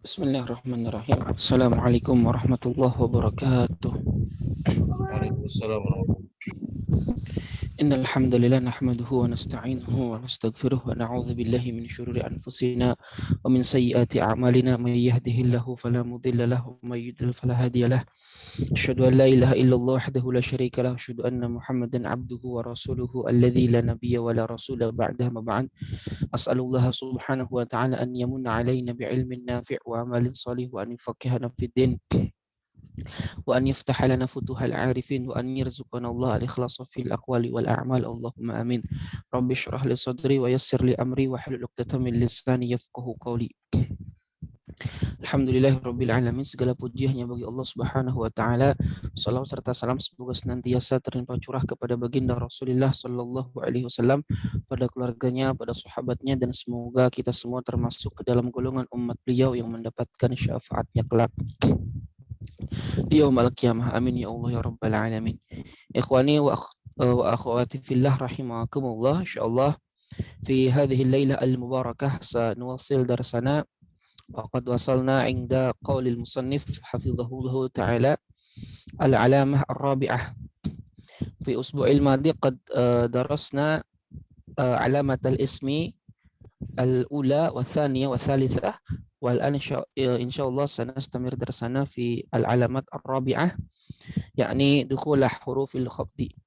Bismillahirrahmanirrahim. Assalamualaikum warahmatullahi wabarakatuh. Waalaikumsalam warahmatullahi Innal hamdalillah nahmaduhu wa nasta'inuhu wa nastaghfiruh wa na'udzu billahi min syururi anfusina wa min sayyiati a'malina may yahdihillahu fala mudilla lahu wa may yudlil fala hadiyalah. Asyhadu an la ilaha illallah wahdahu la syarika lahu, asyhadu anna Muhammadan abduhu wa rasuluhu alladzi la nabiyya wa la rasula ba'dahu ma ba'd. As'alullah subhanahu wa ta'ala an yamunna alaina bi'ilmin nafi' wa amalin salih wa an yufaqqihana fid din وأن يفتح لنا فتوح العارفين وأن يرزقنا الله الإخلاص في الأقوال والأعمال اللهم آمين. رب اشرح لي صدري ويسر لي أمري واحلل عقدة من لساني يفقهوا قولي. Alhamdulillahirabbil alamin, segala puji hanya bagi Allah Subhanahu wa taala. Salawat serta salam semoga senantiasa terlimpah curah kepada baginda Rasulullah sallallahu alaihi wasallam, pada keluarganya, pada sahabatnya, dan semoga kita semua termasuk ke dalam golongan umat beliau yang mendapatkan syafaatnya kelak di yaumil qiyamah. Amin ya Allah ya rabbal alamin. Ikhwani wa akhwati fillah rahimakumullah, insyaallah fi hadhihi al-lailah al-mubarakah sanuwassil darsana wa qad wasalna 'inda qaulil musannif hafizahullah ta'ala al-alamah ar-rabi'ah. Fi usbu'il madi qad darasna alamat al-ismi al-ula wa thaniya wa thalithah, والآن إن شاء الله سنستمر درسنا في العلامات الرابعة yakni dukhulah hurufil khafdi.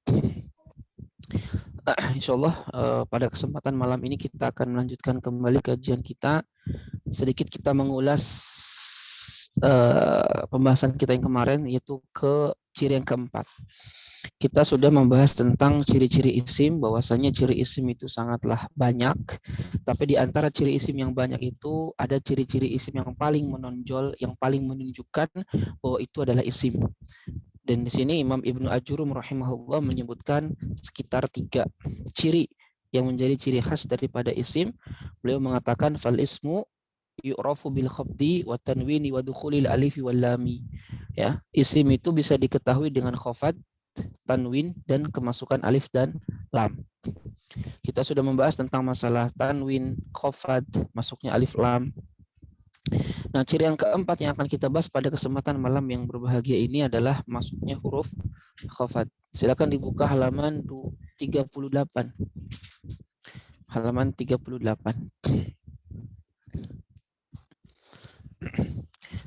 Insyaallah pada kesempatan malam ini kita akan melanjutkan kembali kajian kita. Sedikit kita mengulas pembahasan kita yang kemarin, yaitu ke ciri yang keempat. Kita sudah membahas tentang ciri-ciri isim, bahwasanya ciri isim itu sangatlah banyak, tapi di antara ciri isim yang banyak itu ada ciri-ciri isim yang paling menonjol, yang paling menunjukkan bahwa itu adalah isim. Dan di sini Imam Ibnu Ajurum rahimahullah menyebutkan sekitar 3 ciri yang menjadi ciri khas daripada isim. Beliau mengatakan fal ismu yu'rafu bil khafdi wa tanwini wa dukhulil alifi wal lami. Ya, isim itu bisa diketahui dengan khafad, tanwin, dan kemasukan alif dan lam. Kita sudah membahas tentang masalah tanwin, khafad, masuknya alif lam. Nah, ciri yang keempat yang akan kita bahas pada kesempatan malam yang berbahagia ini adalah masuknya huruf khafad. Silakan dibuka halaman 38. Halaman 38.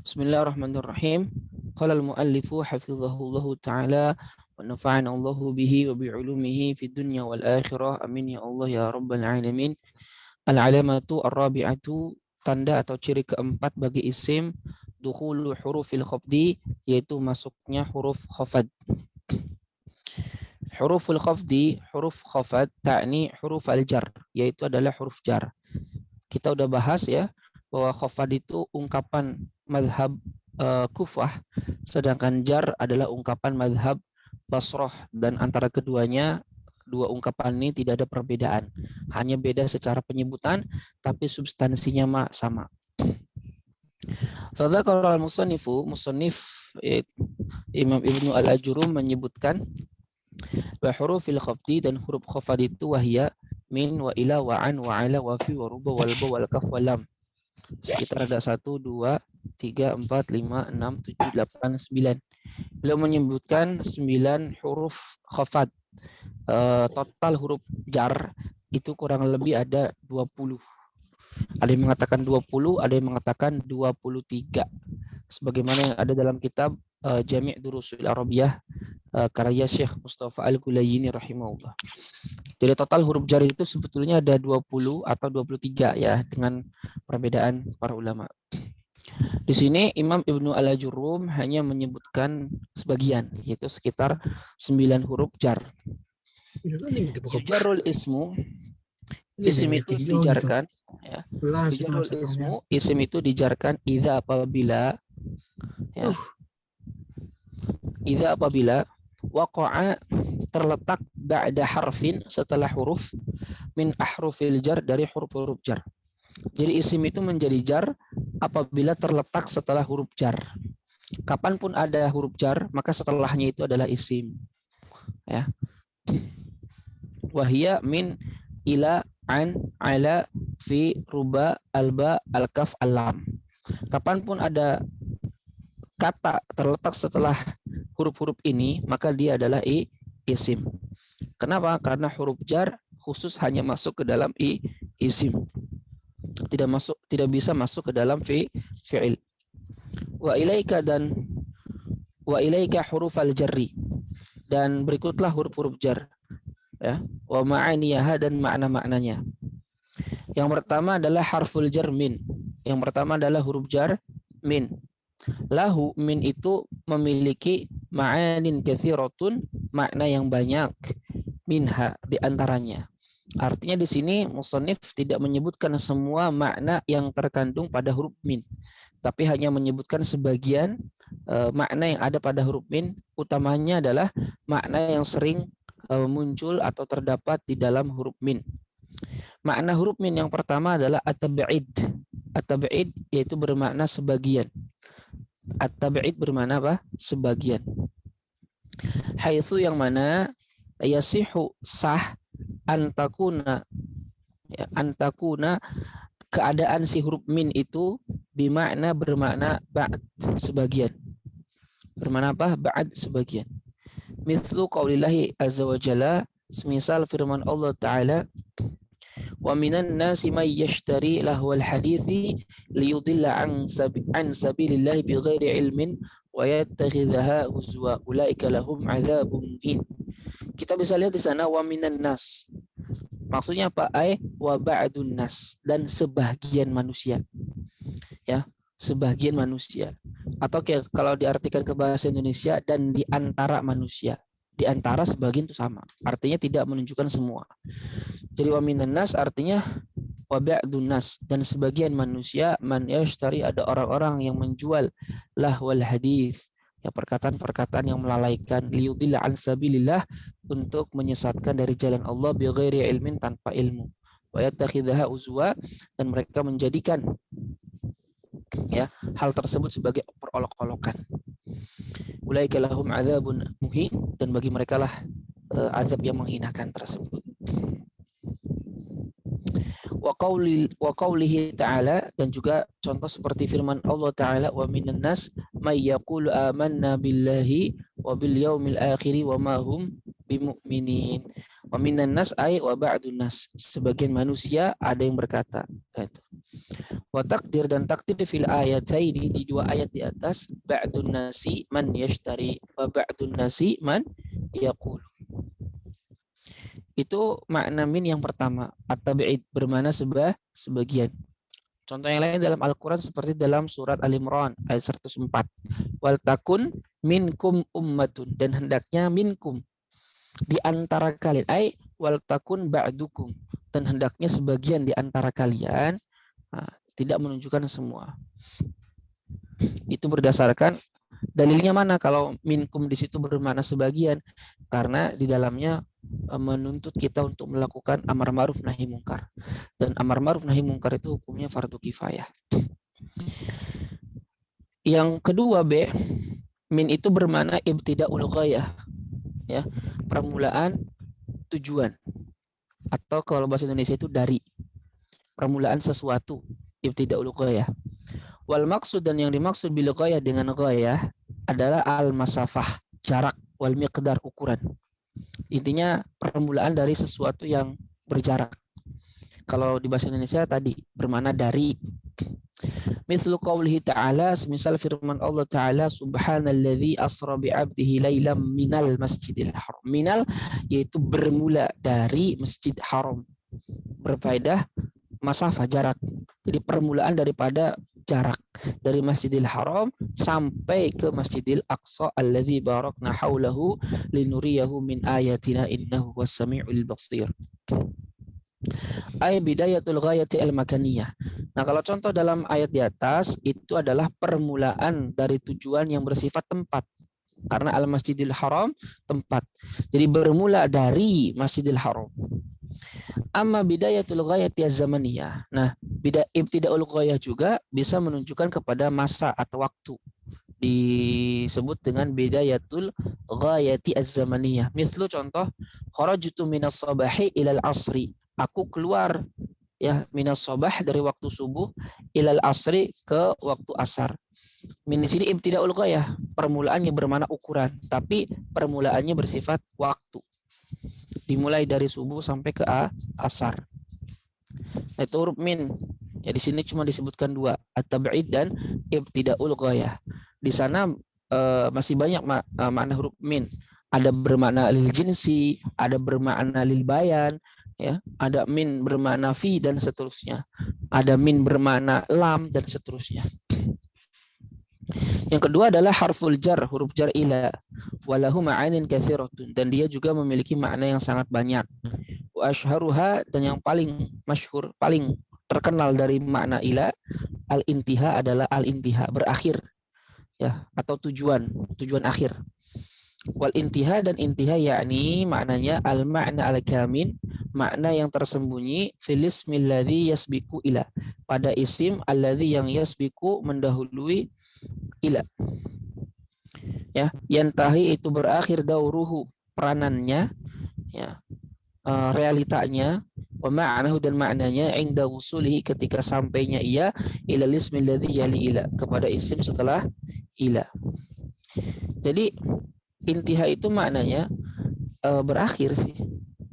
Bismillahirrahmanirrahim. Qala al-muallifu hafizahullahu ta'ala wa nafa'ana Allahu bihi wa bi'ulumihi fid dunya wal akhirah. Amin ya Allah ya rabbal alamin. Al-alamatu ar-rabi'atu, tanda atau ciri keempat bagi isim, dukhulu hurufil khafdi, yaitu masuknya huruf khafad. Huruful khafdi, huruf khafad, ta'ni huruf al-jar, yaitu adalah huruf jar. Kita udah bahas ya bahwa khafad itu ungkapan mazhab Kufah, sedangkan jar adalah ungkapan mazhab Basrah, dan antara keduanya, dua ungkapan ini tidak ada perbedaan, hanya beda secara penyebutan, tapi substansinya sama. Sadaqal musannifu, musannif Imam Ibnu Al-Ajurum menyebutkan wa hurufil khafdi, dan huruf khafad itu wahya min wa ila wa an wa ala wa fi wa ruba wal ba wal kaf wal lam. Sekitar ada 1, 2, 3, 4, 5, 6, 7, 8, 9. Beliau menyebutkan 9 huruf khafad. Total huruf jar itu kurang lebih ada 20. Ada yang mengatakan 20, ada yang mengatakan 23. Sebagaimana yang ada dalam kitab Jami' Durusul Arabiyah karya Syekh Mustafa Al-Kulayini rahimahullah. Jadi total huruf jar itu sebetulnya ada 20 atau 23 ya, dengan perbedaan para ulama. Di sini Imam Ibnu Al-Ajurum hanya menyebutkan sebagian, yaitu sekitar 9 huruf jar. Jarul ismu, isim itu dijarkan ya. Jarul ismu, isim itu dijarkan idza apabila ya. Idza apabila waqa'a, terletak ba'da harfin, setelah huruf, min ahrufil jar, dari huruf-huruf jar. Jadi isim itu menjadi jar apabila terletak setelah huruf jar. Kapanpun ada huruf jar, maka setelahnya itu adalah isim. Ya. Wahia min ila an ala fi ruba alba al-kaf al-lam. Kapanpun ada kata terletak setelah huruf-huruf ini, maka dia adalah isim. Kenapa? Karena huruf jar khusus hanya masuk ke dalam isim. Tidak bisa masuk ke dalam fi'il. Wa ilaika huruf al-jarri, dan berikutlah huruf-huruf jar, ya. Wa ma'aniyaha, dan makna-maknanya. Yang pertama adalah harful jar min. Yang pertama adalah huruf jar min. Lahu, min itu memiliki ma'anin katsiratun, makna yang banyak, minha, di antaranya. Artinya di sini musannif tidak menyebutkan semua makna yang terkandung pada huruf min, tapi hanya menyebutkan sebagian makna yang ada pada huruf min. Utamanya adalah makna yang sering muncul atau terdapat di dalam huruf min. Makna huruf min yang pertama adalah at-tab'id. At-tab'id yaitu bermakna sebagian. At-tab'id bermakna apa? Sebagian. Haitsu, yang mana yasihu, sah, antakuna, ya, antakuna, keadaan si huruf min itu bimakna, bermakna ba'd, sebagian. Bermakna apa? Ba'd, sebagian. Mithlu qaulillahi azza wa jalla, semisal firman Allah Ta'ala, wa minan nasi may yashtari lahwal hadithi liyudilla an sabilillahi bighairi ilmin wa yattakhidhaha huzwa ulaika lahum adzabun muhin. Kita bisa lihat di sana wa minan nas. Maksudnya apa? Wa ba'dun nas, dan sebagian manusia. Ya, sebagian manusia. Atau kalau diartikan ke bahasa Indonesia, dan di antara manusia. Di antara, sebagian itu sama. Artinya tidak menunjukkan semua. Jadi wa minan nas artinya wa ba'dun nas, dan sebagian manusia, man yashtari, ada orang-orang yang menjual lahwal hadits, ya, perkataan-perkataan yang melalaikan, liyudilla an sabilillah, untuk menyesatkan dari jalan Allah, bighairi ilmin, tanpa ilmu, wa yattakhidhaha uzwa, dan mereka menjadikan, ya, hal tersebut sebagai perolok-olokan. Ulaika lahum adzabun muhin, dan bagi mereka lah azab yang menghinakan tersebut. Wa qaulihi ta'ala, dan juga contoh seperti firman Allah Ta'ala, wa minan nas may yaqulu amanna billahi wa bil yaumil akhir wa ma hum bimu'minin. Wa minan nas ay wa ba'dun nas, sebagian manusia ada yang berkata. Itu. Wa takdir, dan takdir fil ayataini, di dua ayat di atas, ba'dun nasi man yashtari wa ba'dun nasi man yaqulu. Itu makna min yang pertama, at-tabi'id, bermakna sebagian. Contoh yang lain dalam Al-Quran seperti dalam surat Al-Imran ayat 104. Wal takun minkum ummatun, dan hendaknya minkum, di antara kalian, ay wal takun ba'dukum, dan hendaknya sebagian di antara kalian. Tidak menunjukkan semua. Itu berdasarkan dalilnya mana kalau minkum di situ bermakna sebagian? Karena di dalamnya menuntut kita untuk melakukan amar ma'ruf nahi mungkar, dan amar ma'ruf nahi mungkar itu hukumnya fardu kifayah. Yang kedua, B, min itu bermakna ibtida'ul ghayah, ya, permulaan tujuan, atau kalau bahasa Indonesia itu dari, permulaan sesuatu, ibtida'ul ghayah. Wal maksud, dan yang dimaksud bil ghayah dengan ghayah adalah al masafah, jarak, wal miqdar, ukuran. Intinya permulaan dari sesuatu yang berjarak. Kalau di bahasa Indonesia tadi bermakna dari. Mithlu qaulihi ta'ala, semisal firman Allah Ta'ala, subhanalladzi asra bi'abdihi lailam minal masjidil haram. Minal yaitu bermula dari masjid haram. Berfaedah masafah, jarak. Jadi permulaan daripada jarak dari Masjidil Haram sampai ke Masjidil Aqsa alladzi barakna haulahu linuriyahu min ayatina innahu was-sami'ul basir. Ay bidayatul ghayati al-makaniyah. Nah, kalau contoh dalam ayat di atas itu adalah permulaan dari tujuan yang bersifat tempat. Karena al-Masjidil Haram tempat. Jadi bermula dari Masjidil Haram. Amma bidayatul ghayati az-zamaniyah. Nah, ibtida'ul ghayah juga bisa menunjukkan kepada masa atau waktu. Disebut dengan bidayatul ghayati az-zamaniyah. Mislu contoh, kharajtu minas sabahi ilal asri. Aku keluar Ya, minas sobah dari waktu subuh ilal asri ke waktu asar. Min di sini ibtidaul ghayah, permulaannya bermakna ukuran, tapi permulaannya bersifat waktu. Dimulai dari subuh sampai ke asar. Nah, itu huruf min. Ya di sini cuma disebutkan dua, at-tab'id dan ibtidaul ghayah. Di sana masih banyak makna huruf min. Ada bermakna lil jinsi, ada bermakna lil bayan, ya, ada min bermakna fi dan seterusnya. Ada min bermakna lam dan seterusnya. Yang kedua adalah harful jar, huruf jar ila. Walahu ma'anin katsiratun, dan dia juga memiliki makna yang sangat banyak. Wa asyharuha, dan yang paling masyhur, paling terkenal dari makna ila, al-intiha adalah al-intiha, berakhir, ya, atau tujuan akhir. Wal intiha, dan intiha yakni maknanya al makna al kamin, makna yang tersembunyi fil ismil ladzi yasbiqu ila, pada isim alladzi yang yasbiqu mendahului ila. Ya, yantahi itu berakhir dauruhu, peranannya, ya, realitanya, wa ma'nahu, dan maknanya inda wusulihi, ketika sampainya ia ila ismil ladzi yali ila, kepada isim setelah ila. Jadi intiha itu maknanya berakhir sih,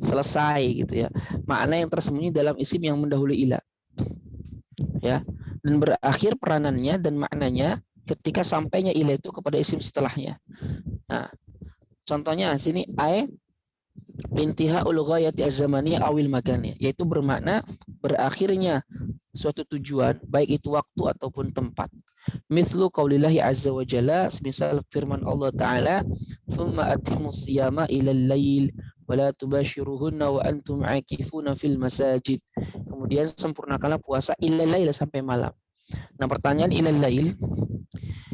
selesai gitu ya. Makna yang tersembunyi dalam isim yang mendahului ila, ya, dan berakhir peranannya dan maknanya ketika sampainya ila itu kepada isim setelahnya. Nah, contohnya sini intiha ul ghayati az-zamaniyah awil makaniyah, yaitu bermakna berakhirnya suatu tujuan, baik itu waktu ataupun tempat. Mislu qaulillahi azza wa jalla, semisal firman Allah Ta'ala, thumma atimus siyama ilal lail wa la tubashiruhunna wa antum akifuna fil masajid. Kemudian sempurnakanlah puasa ilal lail, sampai malam. Nah, pertanyaan ilal lail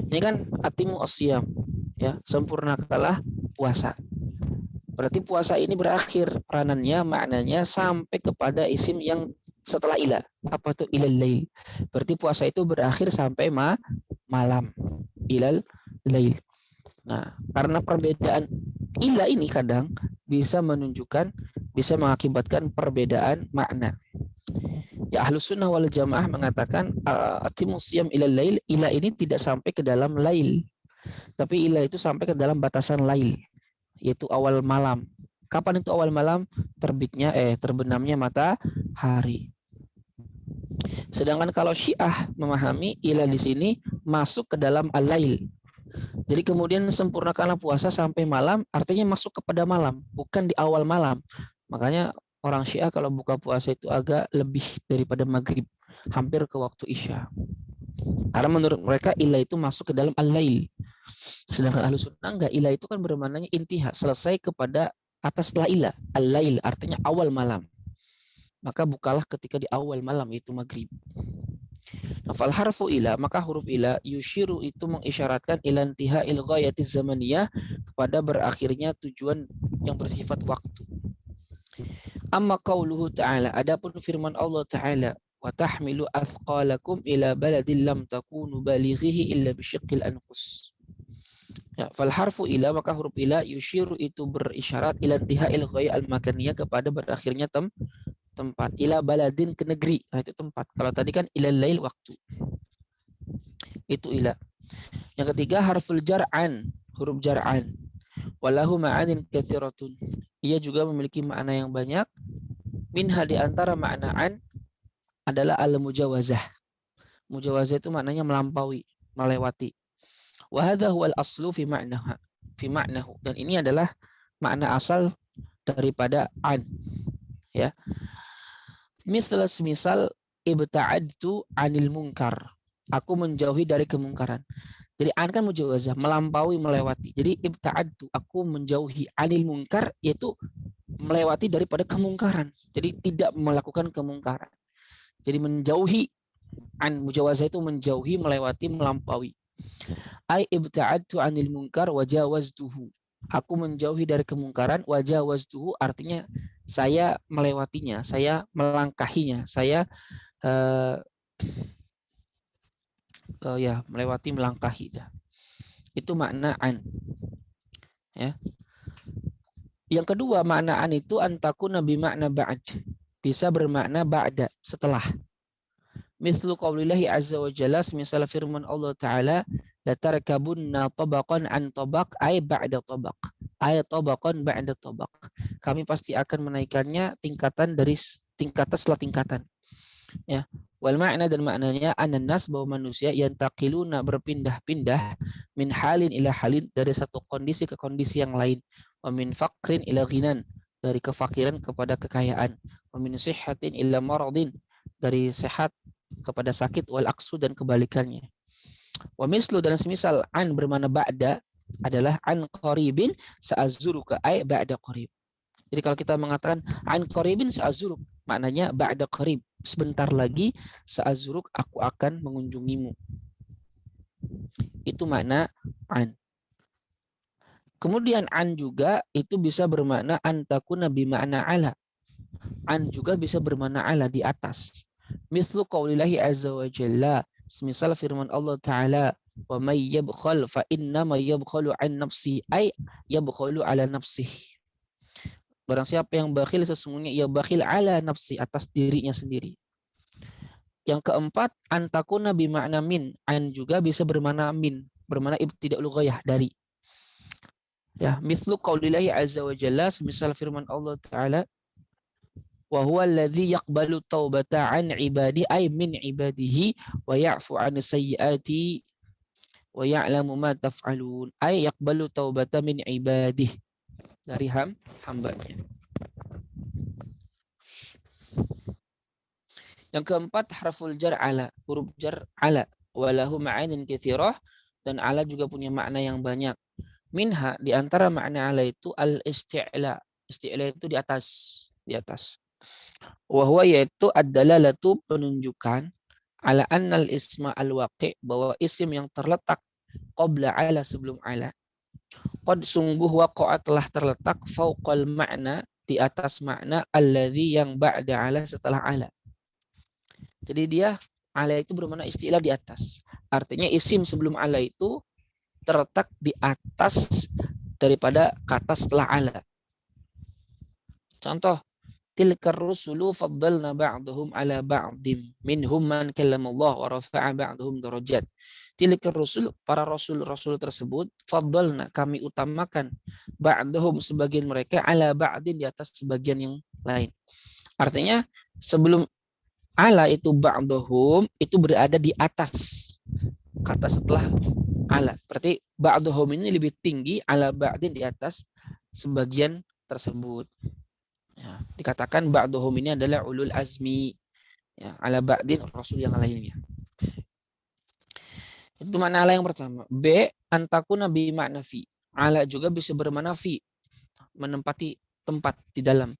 ini kan atimu asyam, ya, sempurnakanlah puasa. Berarti puasa ini berakhir peranannya, maknanya sampai kepada isim yang setelah ila. Apa itu ilal lail? Berarti puasa itu berakhir sampai malam. Ilal lail. Nah, karena perbedaan ila ini kadang bisa menunjukkan, bisa mengakibatkan perbedaan makna. Ya, Ahlus Sunnah wal Jamaah mengatakan atimus siyam ilal lail, ila ini tidak sampai ke dalam lail, tapi ila itu sampai ke dalam batasan lail, yaitu awal malam. Kapan itu awal malam? Terbenamnya matahari. Sedangkan kalau Syiah memahami ila di sini masuk ke dalam al-lail. Jadi kemudian sempurnakanlah puasa sampai malam, artinya masuk kepada malam, bukan di awal malam. Makanya orang Syiah kalau buka puasa itu agak lebih daripada maghrib, hampir ke waktu Isya. Karena menurut mereka ila itu masuk ke dalam al-lail. Sedangkan Ahlus Sunnah enggak, ila itu kan bermaknanya intiha, selesai kepada atas setelah ila. Al-lail artinya awal malam. Maka bukalah ketika di awal malam, itu maghrib. Fal harfu ila, maka huruf ila yushiru itu mengisyaratkan ila intihail ghayati zamaniyah, kepada berakhirnya tujuan yang bersifat waktu. Amma qauluhu ta'ala, adapun firman Allah Ta'ala, wa tahmilu athqalakum ila baladin lam takunu balighihi illa bisyiqqil anfus. Ya, fal harfu ila, maka huruf ila yushiru itu berisyarat ila intihail ghaya al makaniyah, kepada berakhirnya tempat. Ila baladin, ke negeri, nah, itu tempat. Kalau tadi kan ila lail, waktu. Itu ila. Yang ketiga harful jar'an, huruf jar'an. Walahu ma'anin katsiratun. Ia juga memiliki makna yang banyak. Minha, di antara maknaan adalah al-mujawazah. Mujawazah itu maknanya melampaui, melewati. Wa hadha huwal aslu fi ma'nahu. Dan ini adalah makna asal daripada an. Ya. Misal ibta'adtu anil munkar. Aku menjauhi dari kemungkaran. Jadi an kan mujawazah, melampaui, melewati. Jadi ibta'adtu, aku menjauhi anil munkar, yaitu melewati daripada kemungkaran. Jadi tidak melakukan kemungkaran. Jadi menjauhi, an mujawazah itu menjauhi, melewati, melampaui. Ai ibta'adtu anil munkar wajawaztuhu. Aku menjauhi dari kemungkaran, wajawaztuhu artinya saya melewatinya, saya melangkahinya, saya melewati, melangkahi. Itu makna an. Ya. Yang kedua, makna an itu antakuna bi makna ba'd. bisa bermakna ba'da, setelah. Mithlu qaulillahi azza wa jalla, misal firman Allah Ta'ala, latarkabunna tabaqan an tabaq ay ba'da tabaq. Ay tabaqan ba'da tabaq. Kami pasti akan menaikkannya tingkatan dari tingkatan setelah tingkatan. Ya. Wal makna, dan maknanya ananas, bahwa manusia yang taqiluna, berpindah-pindah, min halin ila halin, dari satu kondisi ke kondisi yang lain, wa min faqrin ila ghinan, dari kefakiran kepada kekayaan, wa min sihhatin ila maradin, dari sehat kepada sakit, wal aksu, dan kebalikannya. Wa mislu, dan semisal an bermakna ba'da adalah an qaribin sa'azuruka ay ba'da qarib. Jadi kalau kita mengatakan an qaribin sa'azuruk, maknanya ba'da qarib, sebentar lagi sa'azuruk, aku akan mengunjungimu. Itu makna an. Kemudian an juga itu bisa bermakna antakuna bimakna ala. An juga bisa bermakna ala, di atas. Mislu qaulillahi azza wa jalla, semisal firman Allah Ta'ala, wa may yabkhal fa innama yabkhalu an nafsi ay yabkhalu ala nafsih. Barang siapa yang bakhil, sesungguhnya ia bakhil ala nafsi, atas dirinya sendiri. Yang keempat, antakuna bimakna min. An juga bisa bermakna min, bermakna ibtida'ul ghayah, dari. Ya, mislu qaulillahi azza wa jalla, semisal firman Allah Ta'ala, wa huwa alladhi yaqbalu taubata an ibadi ay min ibadihi wa ya'fu an sayyiati wa ya'lamu ma taf'alun ay yaqbalu taubata min ibadihi, dari hambanya. Yang keempat, harful jar ala, huruf jar ala, walahu ma'anin katsirah, dan ala juga punya makna yang banyak. Minha, di antara makna ala itu al-isti'la. Isti'la itu di atas, di atas. Wahwa, yaitu ad-dalalatu, penunjukan, ala annal isma al-waqi', bahwa isim yang terletak qabla ala, sebelum ala, qad, sungguh, waqa'a, telah terletak, fauqal makna, di atas makna, alladhi, yang ba'da ala, setelah ala. Jadi dia, ala itu bermakna istilah, di atas. Artinya isim sebelum ala itu terletak di atas daripada kata setelah ala. Contoh, tilkar rusulu faddalna ba'dahum ala ba'dim minhum man kallamallah wa rafa'a ba'dahum darajat. Tilkar rusul, para rasul-rasul tersebut, faddalna, kami utamakan, ba'dahum, sebagian mereka, ala ba'din, di atas sebagian yang lain. Artinya sebelum ala itu ba'dahum itu berada di atas kata setelah ala. Berarti ba'dahum ini lebih tinggi, ala ba'din di atas sebagian tersebut. Ya, dikatakan ba'dahum ini adalah ulul azmi. Ya, ala ba'din rasul yang lainnya. Itu makna ala yang pertama. B, antakuna bi makna fi. Ala juga bisa bermakna fi, menempati tempat di dalam.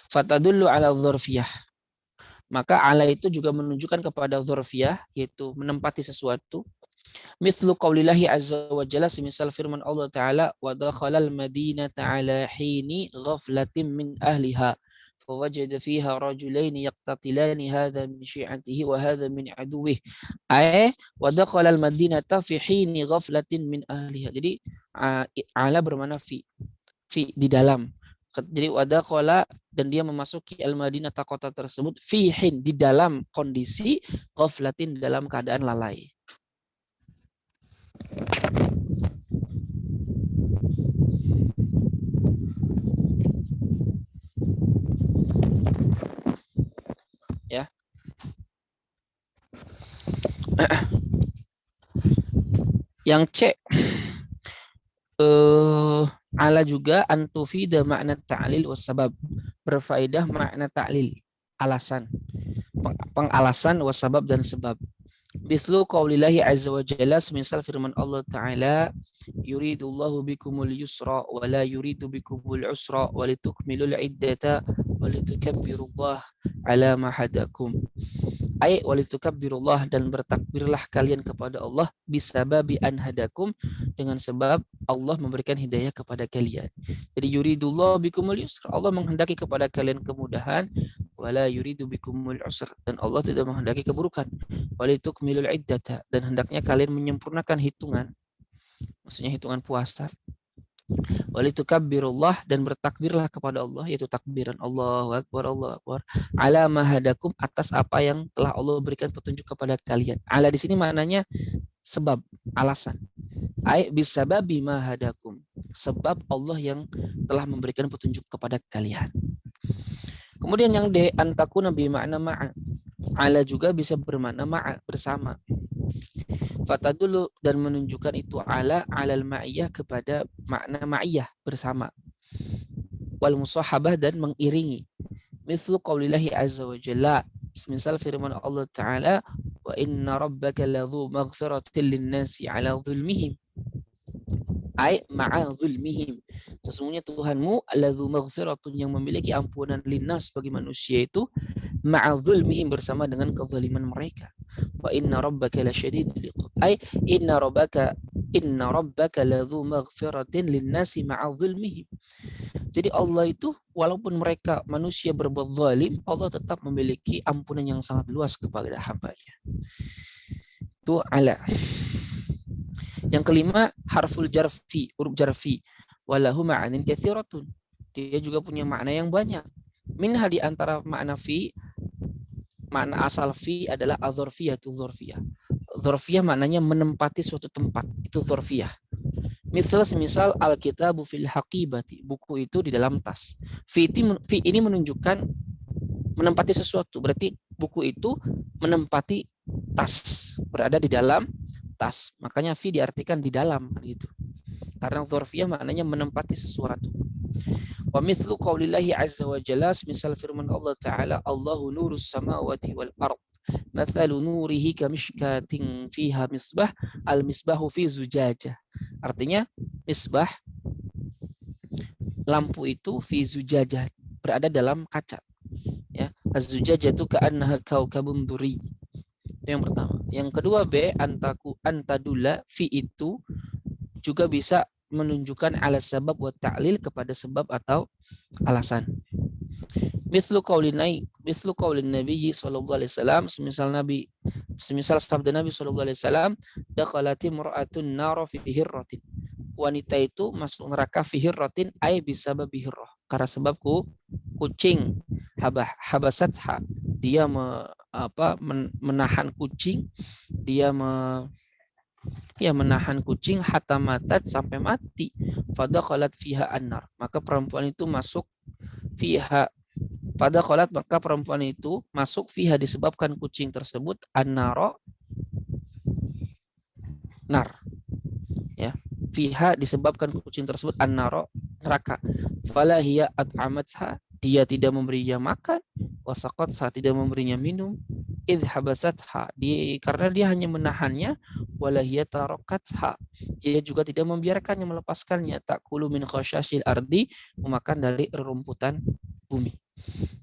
Fatadullu ala dzarfiyah. Maka ala itu juga menunjukkan kepada dzarfiyah, yaitu menempati sesuatu. Mithlu qaulillahi azza wa jalla, semisal firman Allah Ta'ala, wa dakhalal madinata ala hini ghaflatin min ahliha fawajada fiha rajulaini yaqtatilani hadha min syi'atihi wa hadha min aduwih ay wa dakhalal madinata fi hini ghaflatin min ahliha. Jadi ala bermakna fi di dalam. Jadi wadakhala, dan dia memasuki al-Madinah, kota tersebut, fihin, di dalam kondisi, ghaflatin, dalam keadaan lalai. Ya. Yang C, ala juga antufida makna ta'lil was sabab, berfaedah makna ta'lil, alasan, pengalasan, was sabab, dan sebab. Mithlu qaulillahi azza wa jalla, semisal firman Allah Ta'ala, yuridullahu bikumul yusra wa la yuridu bikumul usra wa litukmilul iddata wa litukabbirullah ala ma hadakum. Ay walitukabbirullah, dan bertakbirlah kalian kepada Allah, bisababi an hadakum, dengan sebab Allah memberikan hidayah kepada kalian. Jadi yuridullah bikumul yusra, Allah menghendaki kepada kalian kemudahan, wala yuridu bikumul usra, dan Allah tidak menghendaki keburukan. Walitukmilul iddata, dan hendaknya kalian menyempurnakan hitungan, maksudnya hitungan puasa, Walitukabbirullah, dan bertakbirlah kepada Allah, yaitu takbiran Allahu Akbar, Allahu Akbar, ala mahadakum, atas apa yang telah Allah berikan petunjuk kepada kalian. Ala di sini maknanya sebab, alasan. Ai bisababi mahadakum, sebab Allah yang telah memberikan petunjuk kepada kalian. Kemudian yang D, antakuna bi makna ma'a. Ala juga bisa bermakna ma'a, bersama. Fatadulu, dan menunjukkan itu ala alal ma'iyah, kepada makna ma'iyah, bersama. Wal musahabah, dan mengiringi. Mithlu qaulillahi azza wa jalla, semisal firman Allah Ta'ala, wa inna rabbaka ladzu maghfiratin linnasi ala zulmihim, ay ma'a zulmihim, sesungguhnya Tuhanmu ladzu maghfiratun, yang memiliki ampunan, linnas, bagi manusia itu, ma'a zulmihim, bersama dengan kezaliman mereka. Wa inna rabbaka lasyadidul iqab, ay inna rabbaka ladzu maghfiratin linnasi ma'a zulmihim. Jadi Allah itu walaupun mereka manusia berbuat zalim, Allah tetap memiliki ampunan yang sangat luas kepada hamba-Nya. Itu ala. Yang kelima, harful jarfi, huruf jarfi. Walahu ma'anin katsiratun. Dia juga punya makna yang banyak. Minha, di antara makna fi, makna asal fi adalah adzarfiyatu dzarfiyah. Dzarfiyah maknanya menempati suatu tempat, itu dzarfiyah. Semisal al-kitabu fil haqibati, buku itu di dalam tas. Fi ini menunjukkan menempati sesuatu, berarti buku itu menempati tas, berada di dalam tas. Makanya fi diartikan di dalam gitu. Karena dzarfiyah maknanya menempati sesuatu. Wa mithlu qaulillahi azza wa jalla, misal firman Allah Ta'ala, Allahu nurus samawati wal ard, mathalu nurihi kamishkatin fiha misbah, al misbahu fi zujajah. Artinya misbah, lampu itu, fi zujajah, berada dalam kaca. Ya, az-zujajah itu ka'annaha kaukabun duri. Itu yang pertama. Yang kedua, B, antadula, fi itu juga bisa menunjukkan ala sabab wa ta'lil, kepada sebab atau alasan. Mislu qaulin Nabi sallallahu alaihi wasallam, semisal sabda Nabi sallallahu alaihi wasallam, dakhalati mar'atun nar fi hirratin. Wanita itu masuk neraka fi hirratin, ay bisababi hirrah, karena sebabku kucing, habasatha, dia menahan kucing, dia menahan kucing, hatta matat, sampai mati. Fadakhalat fiha annar, maka perempuan itu masuk fiha, maka perempuan itu masuk fiha, disebabkan kucing tersebut, annaro, nar. Ya, fiha disebabkan kucing tersebut, annaro, neraka. Fala hiya at'amatha, dia tidak memberinya makan, wasaqatha, tidak memberinya minum, idh habasatha, karena dia hanya menahannya, wala hiya tarakatha, dia juga tidak membiarkannya, melepaskannya, takulu min khasyasyil ardi, memakan dari rerumputan bumi.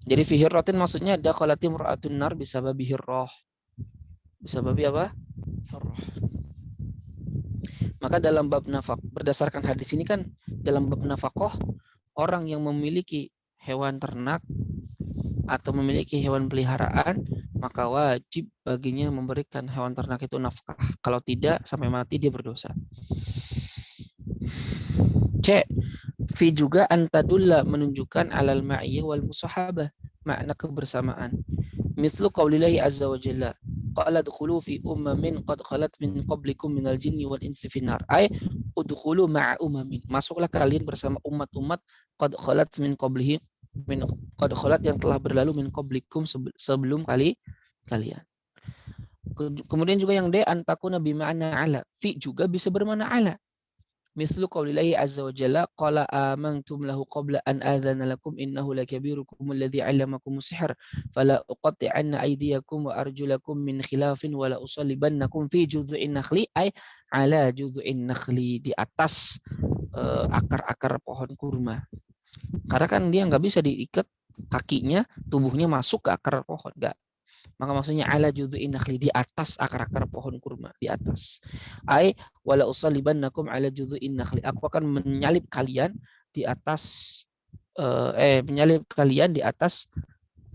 Jadi fi hirratin maksudnya dakhalati mar'atun nar bisababi hirrah. Bisababi apa? Hirrah. Maka dalam bab nafkah, berdasarkan hadis ini kan, dalam bab nafkah, orang yang memiliki hewan ternak atau memiliki hewan peliharaan, maka wajib baginya memberikan hewan ternak itu nafkah. Kalau tidak, sampai mati dia berdosa. C, fi juga antadulla, menunjukkan alal ma'iyah wal musahabah, makna kebersamaan. Mithlu qaulillahi azza wa jalla, qala dkhulu fi ummamin qad khalat min qablikum minal jinni wal insi finnar, ay udkhulu ma'a ummamin, masuklah kalian bersama umat-umat, qad khalat min qablihim, qad khalat, yang telah berlalu, min qablikum, sebelum kalian. Kemudian juga yang D, antakuna bi ma'na ala, fi juga bisa bermakna ala. Mislu qaulillahi azza wa jalla, qala amantum lahu qabla an adzana lakum innahu lakabirukum alladhi 'allamakumus sihr fala uqatti'anna aydiyakum wa arjulakum min khilafin wa la usallibannakum fi judhu'in nakhli, ay ala judhu'in nakhli, di atas akar-akar pohon kurma. Karena kan dia nggak bisa diikat kakinya, tubuhnya masuk ke akar pohon, enggak. Maka maksudnya ala judhu'in nakhli, di atas akar-akar pohon kurma, di atas. Ai wala usallibannakum ala judhu'in nakhli, aku akan menyalib kalian di atas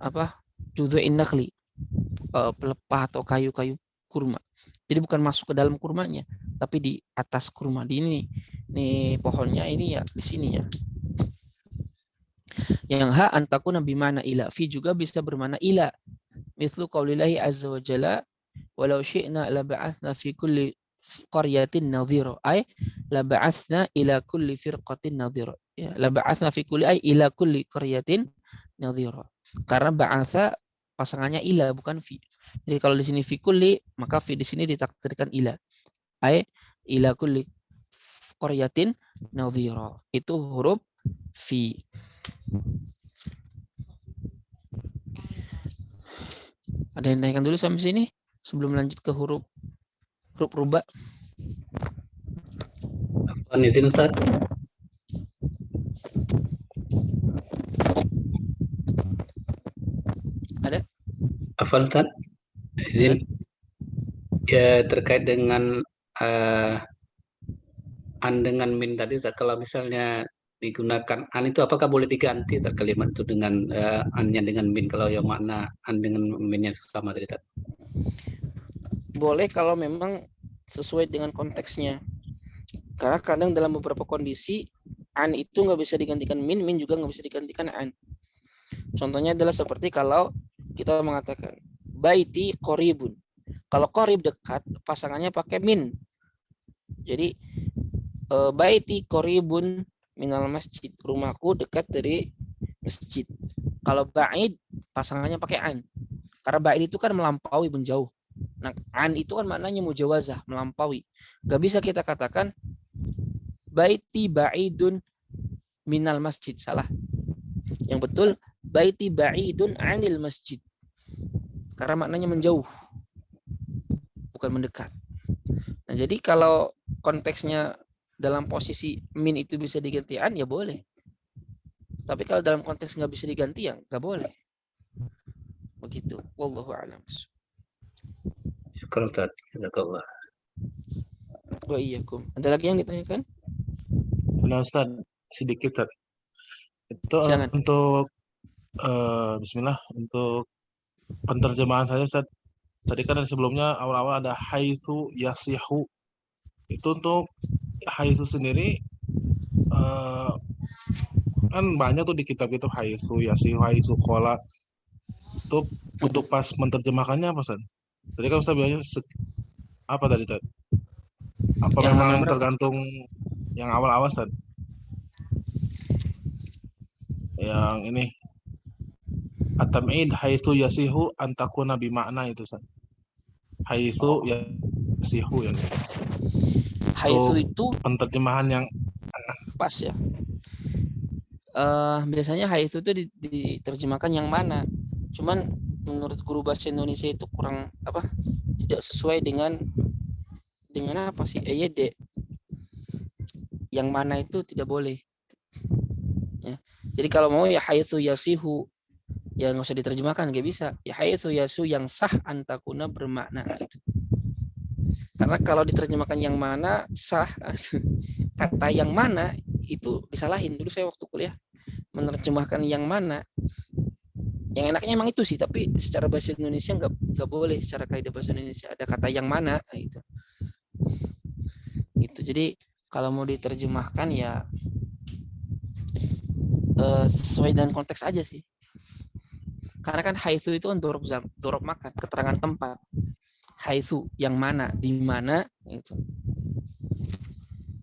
apa? Judhu'in nakhli, pelepah atau kayu-kayu kurma. Jadi bukan masuk ke dalam kurmanya, tapi di atas kurma. Ini Nih pohonnya ini ya di sini ya. Yang ha antakuna bimana ila. Fi juga bisa bermana ila. Mislu qaulillahi azza wa jalla walau syi'na laba'atsna fi kulli qaryatin nadhira. Ay laba'atsna ila kulli firqatin nadhira. Ya, laba'atsna fi kulli ay ila kulli qaryatin nadhira. Karena ba'atsa pasangannya ila bukan fi. Jadi kalau di sini fi kulli maka fi di sini ditakdirkan ila. Ay ila kulli qaryatin nadhira. Itu huruf fi. Ada yang tanyakan dulu sampai sini sebelum lanjut ke huruf rubah. Apa izin Ustaz? Ada? Apa Ustaz? Izin. Ya terkait dengan an dengan min tadi Ustaz, kalau misalnya digunakan an itu apakah boleh diganti Ustaz, kalimat itu dengan annya dengan min kalau yang makna an dengan minnya sama tadi Ustaz? Boleh kalau memang sesuai dengan konteksnya. Karena kadang dalam beberapa kondisi an itu nggak bisa digantikan min, min juga nggak bisa digantikan an. Contohnya adalah seperti kalau kita mengatakan baiti qoribun. Kalau qorib dekat, pasangannya pakai min. Jadi baiti qoribun minal masjid. Rumahku dekat dari masjid. Kalau ba'id, pasangannya pakai an. Karena ba'id itu kan melampaui, menjauh. Nah, an itu kan maknanya mujawazah, melampaui. Gak bisa kita katakan baiti ba'idun minal masjid. Salah. Yang betul, baiti ba'idun anil masjid. Karena maknanya menjauh, bukan mendekat. Nah, jadi kalau konteksnya dalam posisi min itu bisa diganti an, ya boleh. Tapi kalau dalam konteks nggak bisa diganti, ya nggak boleh. Begitu. Wallahu a'lam. Syukur Ustaz. Jazakallah. Wa iyyakum. Ada lagi yang ditanyakan? Nah, Ustaz, sedikit Ustaz. Itu Jangan. untuk bismillah, untuk penterjemahan saya Ustaz. Tadi kan sebelumnya awal-awal ada haitsu yasihu. Itu untuk haitsu sendiri kan banyak tuh di kitab itu haitsu yasihu, haitsu qala. Itu untuk pas menterjemahkannya apa Ustaz? Tadi kan Ustaz bilangnya apa tadi Ustaz? Apa Yang memang mana berapa? tergantung yang awal-awal Ustaz? Yang ini at-tam'id haitsu yasihu antakuna bimakna itu Ustaz. Haitsu yasihu ya. Haitsu itu Penterjemahan yang pas ya. Biasanya haitsu itu diterjemahkan yang mana. Cuman menurut guru bahasa Indonesia itu kurang apa? Tidak sesuai dengan apa sih? EYD. Yang mana itu tidak boleh. Ya. Jadi kalau mau ya haitsu yasihu, ya nggak usah diterjemahkan, nggak bisa. Ya haitsu yasu yang sah antakuna bermakna itu. Karena kalau diterjemahkan yang mana sah, kata yang mana itu disalahin. Dulu saya waktu kuliah menerjemahkan yang mana, yang enaknya emang itu sih, tapi secara bahasa Indonesia nggak boleh, secara kaidah bahasa Indonesia ada kata yang mana gitu. Jadi kalau mau diterjemahkan ya sesuai dengan konteks aja sih. Karena kan haitsu itu kan dzaraf makan, keterangan tempat. Haitsu yang mana, di mana gitu.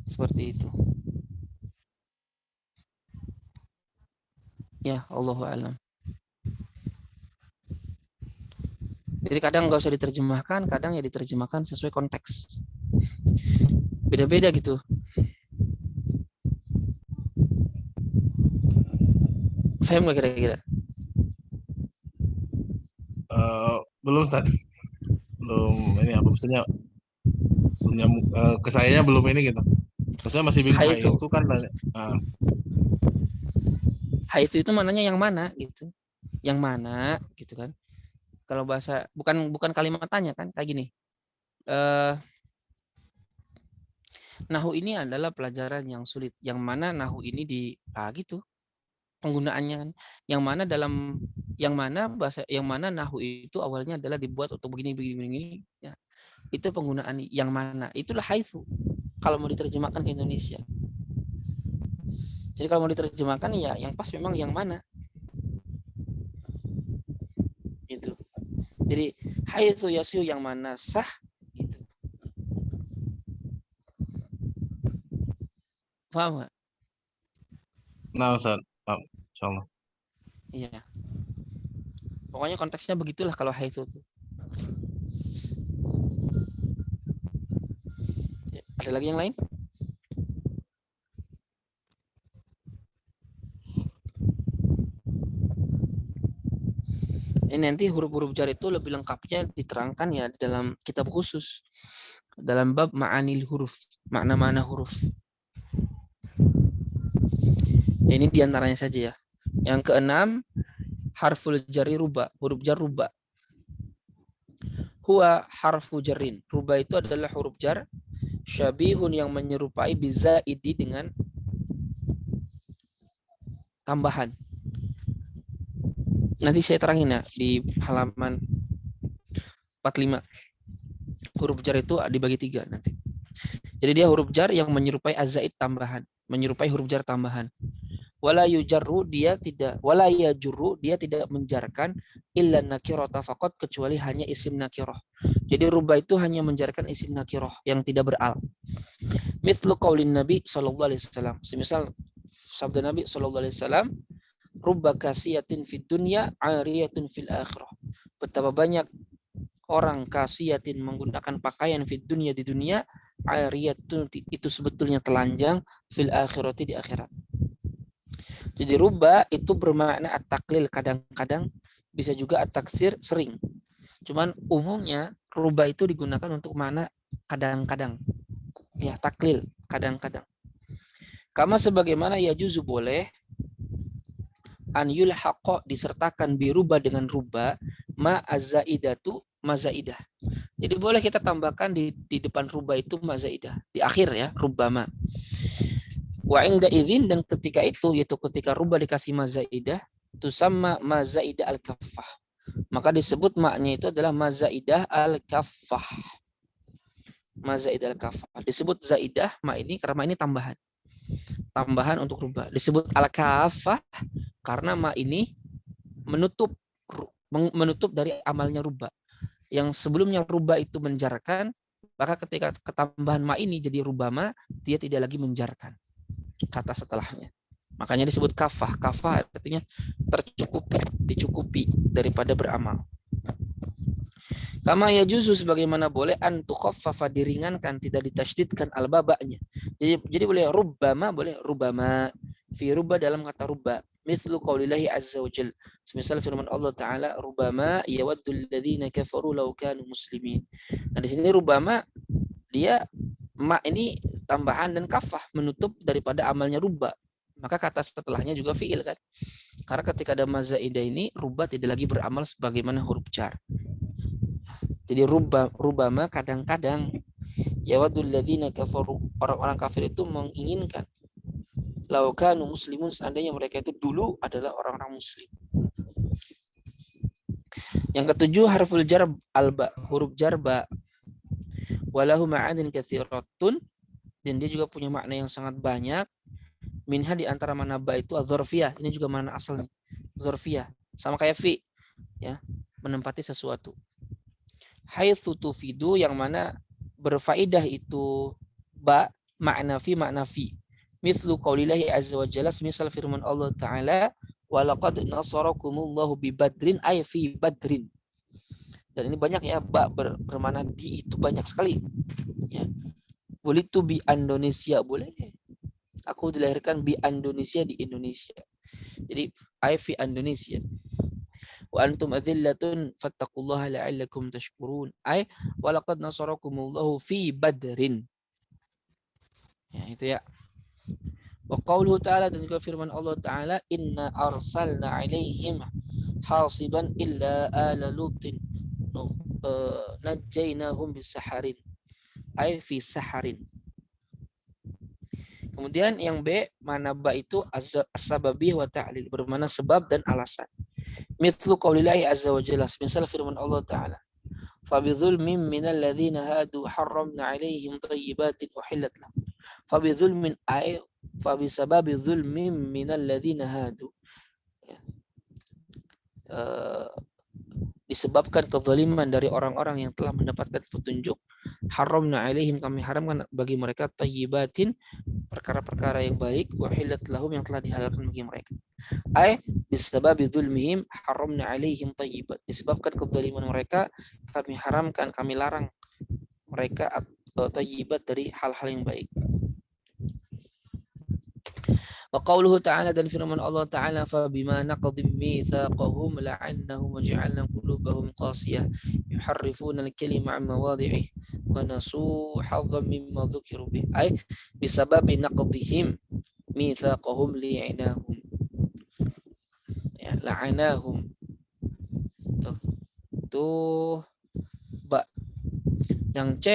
Seperti itu. Ya, Allahu a'lam. Jadi kadang nggak usah diterjemahkan, kadang ya diterjemahkan sesuai konteks. Beda-beda gitu. Paham nggak kira-kira? belum Ustaz. Belum ini apa maksudnya? Ke sayanya belum ini gitu. Maksudnya masih bingung haitsu kan haitsu itu mananya yang mana gitu. Yang mana gitu kan. Kalau bahasa bukan kalimat tanya kan kayak gini. Nahu ini adalah pelajaran yang sulit. Yang mana nahu ini gitu penggunaannya kan. Yang mana nahu itu awalnya adalah dibuat untuk begini. Ya. Itu penggunaan yang mana. Itulah haitsu kalau mau diterjemahkan ke Indonesia. Jadi kalau mau diterjemahkan ya yang pas memang yang mana. Gitu. Jadi haitsu yasihu yang mana sah gitu. Paham nggak? Nah, Ustaz. Paham. Insyaallah. Iya. Pokoknya konteksnya begitulah kalau haitsu itu. Ya, ada lagi yang lain? Ini nanti huruf-huruf jar itu lebih lengkapnya diterangkan ya dalam kitab khusus. Dalam bab ma'anil huruf, makna-makna huruf. Ya, ini diantaranya saja ya. Yang keenam, harful jari ruba, huruf jar ruba. Huwa harfu jarin. Ruba itu adalah huruf jar syabihun yang menyerupai bizaidi dengan tambahan. Nanti saya terangin ya di halaman 45. Huruf jar itu dibagi 3 nanti. Jadi dia huruf jar yang menyerupai azaid tambahan, menyerupai huruf jar tambahan. Wala yujarru dia tidak, wala yajurru dia tidak menjarkan illa nakirata faqat kecuali hanya isim nakirah. Jadi rubah itu hanya menjarkan isim nakirah yang tidak beral. Mithlu qaulin Nabi sallallahu alaihi wasallam. Semisal sabda Nabi sallallahu alaihi wasallam, rubba kasiyatin fid dunya ariyatun fil akhirah. Betapa banyak orang kasiyatin menggunakan pakaian fid dunya di dunia, ariyatun itu sebetulnya telanjang, fil akhirati di akhirat. Jadi rubba itu bermakna at-taklil, kadang-kadang bisa juga at-taksir, sering. Cuman umumnya rubba itu digunakan untuk makna kadang-kadang. Ya, taklil, kadang-kadang. Kama sebagaimana yajuzu boleh an yulhaqa disertakan biruba dengan ruba ma azaidatu mazaidah. Jadi boleh kita tambahkan di depan ruba itu mazaidah. Di akhir ya, rubama. Wa inda idzin dan ketika itu yaitu ketika ruba dikasih mazaidah itu sama mazaidah al-kaffah. Maka disebut maknya itu adalah mazaidah al-kaffah. Mazaidah al-kaffah. Disebut zaidah ma ini karena ma ini tambahan. Tambahan untuk ruba. Disebut al-kaffah karena ma ini menutup dari amalnya ruba. Yang sebelumnya ruba itu menjarkan, maka ketika ketambahan ma ini jadi rubama, dia tidak lagi menjarkan kata setelahnya. Makanya disebut kafah. Kafah artinya tercukupi, dicukupi daripada beramal. Kama yajuzu sebagaimana boleh an tukhaffafa diringankan, tidak ditasydidkan al-babanya. Jadi boleh rubbama, boleh rubama fi rubba dalam kata rubba. Mithlu qaulillahi azza wa jalla. Semisal firman Allah taala rubama yawaddul ladzina kafaru law kanu muslimin. Nah di sini rubama dia ma ini tambahan dan kafah menutup daripada amalnya rubba. Maka kata setelahnya juga fiil kan. Karena ketika ada mazaidah ini rubba tidak lagi beramal sebagaimana huruf jar. Jadi rubama kadang-kadang yawadul ladzina kafaru, orang-orang kafir itu menginginkan law kanu muslimun, seandainya mereka itu dulu adalah orang-orang muslim. Yang ketujuh harful jar alba, huruf jar ba. Walahu ma'anin katsiratun, dan dia juga punya makna yang sangat banyak. Minha di antara mana ba itu adzarfiyah, ini juga mana asalnya dzarfiyah, sama kayak fi ya, menempati sesuatu. Haitsu tufidu yang mana berfaedah itu ba makna fi. Mislu qaulillahi azza wa jalla, misal firman Allah taala walaqad nasarakumullahu bi badrin ay fi badrin. Dan ini banyak ya, ba bermakna di itu banyak sekali. Ya. Boleh itu bi Indonesia, boleh. Aku dilahirkan bi Indonesia, di Indonesia. Jadi ay fi Indonesia. Wa antum adillatun fattaqullaha la'allakum tashkurun. Ay walaqad nasarakumullahu fi badrin. Ya, itu ya. Wa qauluhu ta'ala, dan juga firman Allah taala inna arsalna 'alaihim hasiban illa ala lutin najainahum bisaharin ay fi saharin. Kemudian yang B, mana ba itu as-sababi wa ta'lil, bermakna sebab dan alasan. Mithlu qaulillahi azza wa jalla, misal firman Allah taala fa bidzulmin minal ladzina hadu harramna 'alaihim thayyibatin uhillat lahum. Fa bidzulmin ay fa bisababi dzulmin minal ladzina hadu. Ya. Disebabkan kezaliman dari orang-orang yang telah mendapatkan petunjuk, haramna alaihim, kami haramkan bagi mereka thayyibatin, perkara-perkara yang baik, wahillat lahum, yang telah dihalalkan bagi mereka. Ai bisababi dzulmihim haramna alaihim thayyibat, disebabkan kezaliman mereka kami haramkan, kami larang mereka thayyibat, dari hal-hal yang baik. Wa qauluhu ta'ala, dan firman Allah Ta'ala, fa bima naqdim mitsaqahum la'annahum waja'alna qulubahum qasiyah yuharrifuna al-kalima 'an mawadhi'ih wa nasu hadhan mimma dhukiru bih. Ay bisababi naqdihim mitsaqahum li'anahum, ya, la'anahum. Tuh ba. Yang C,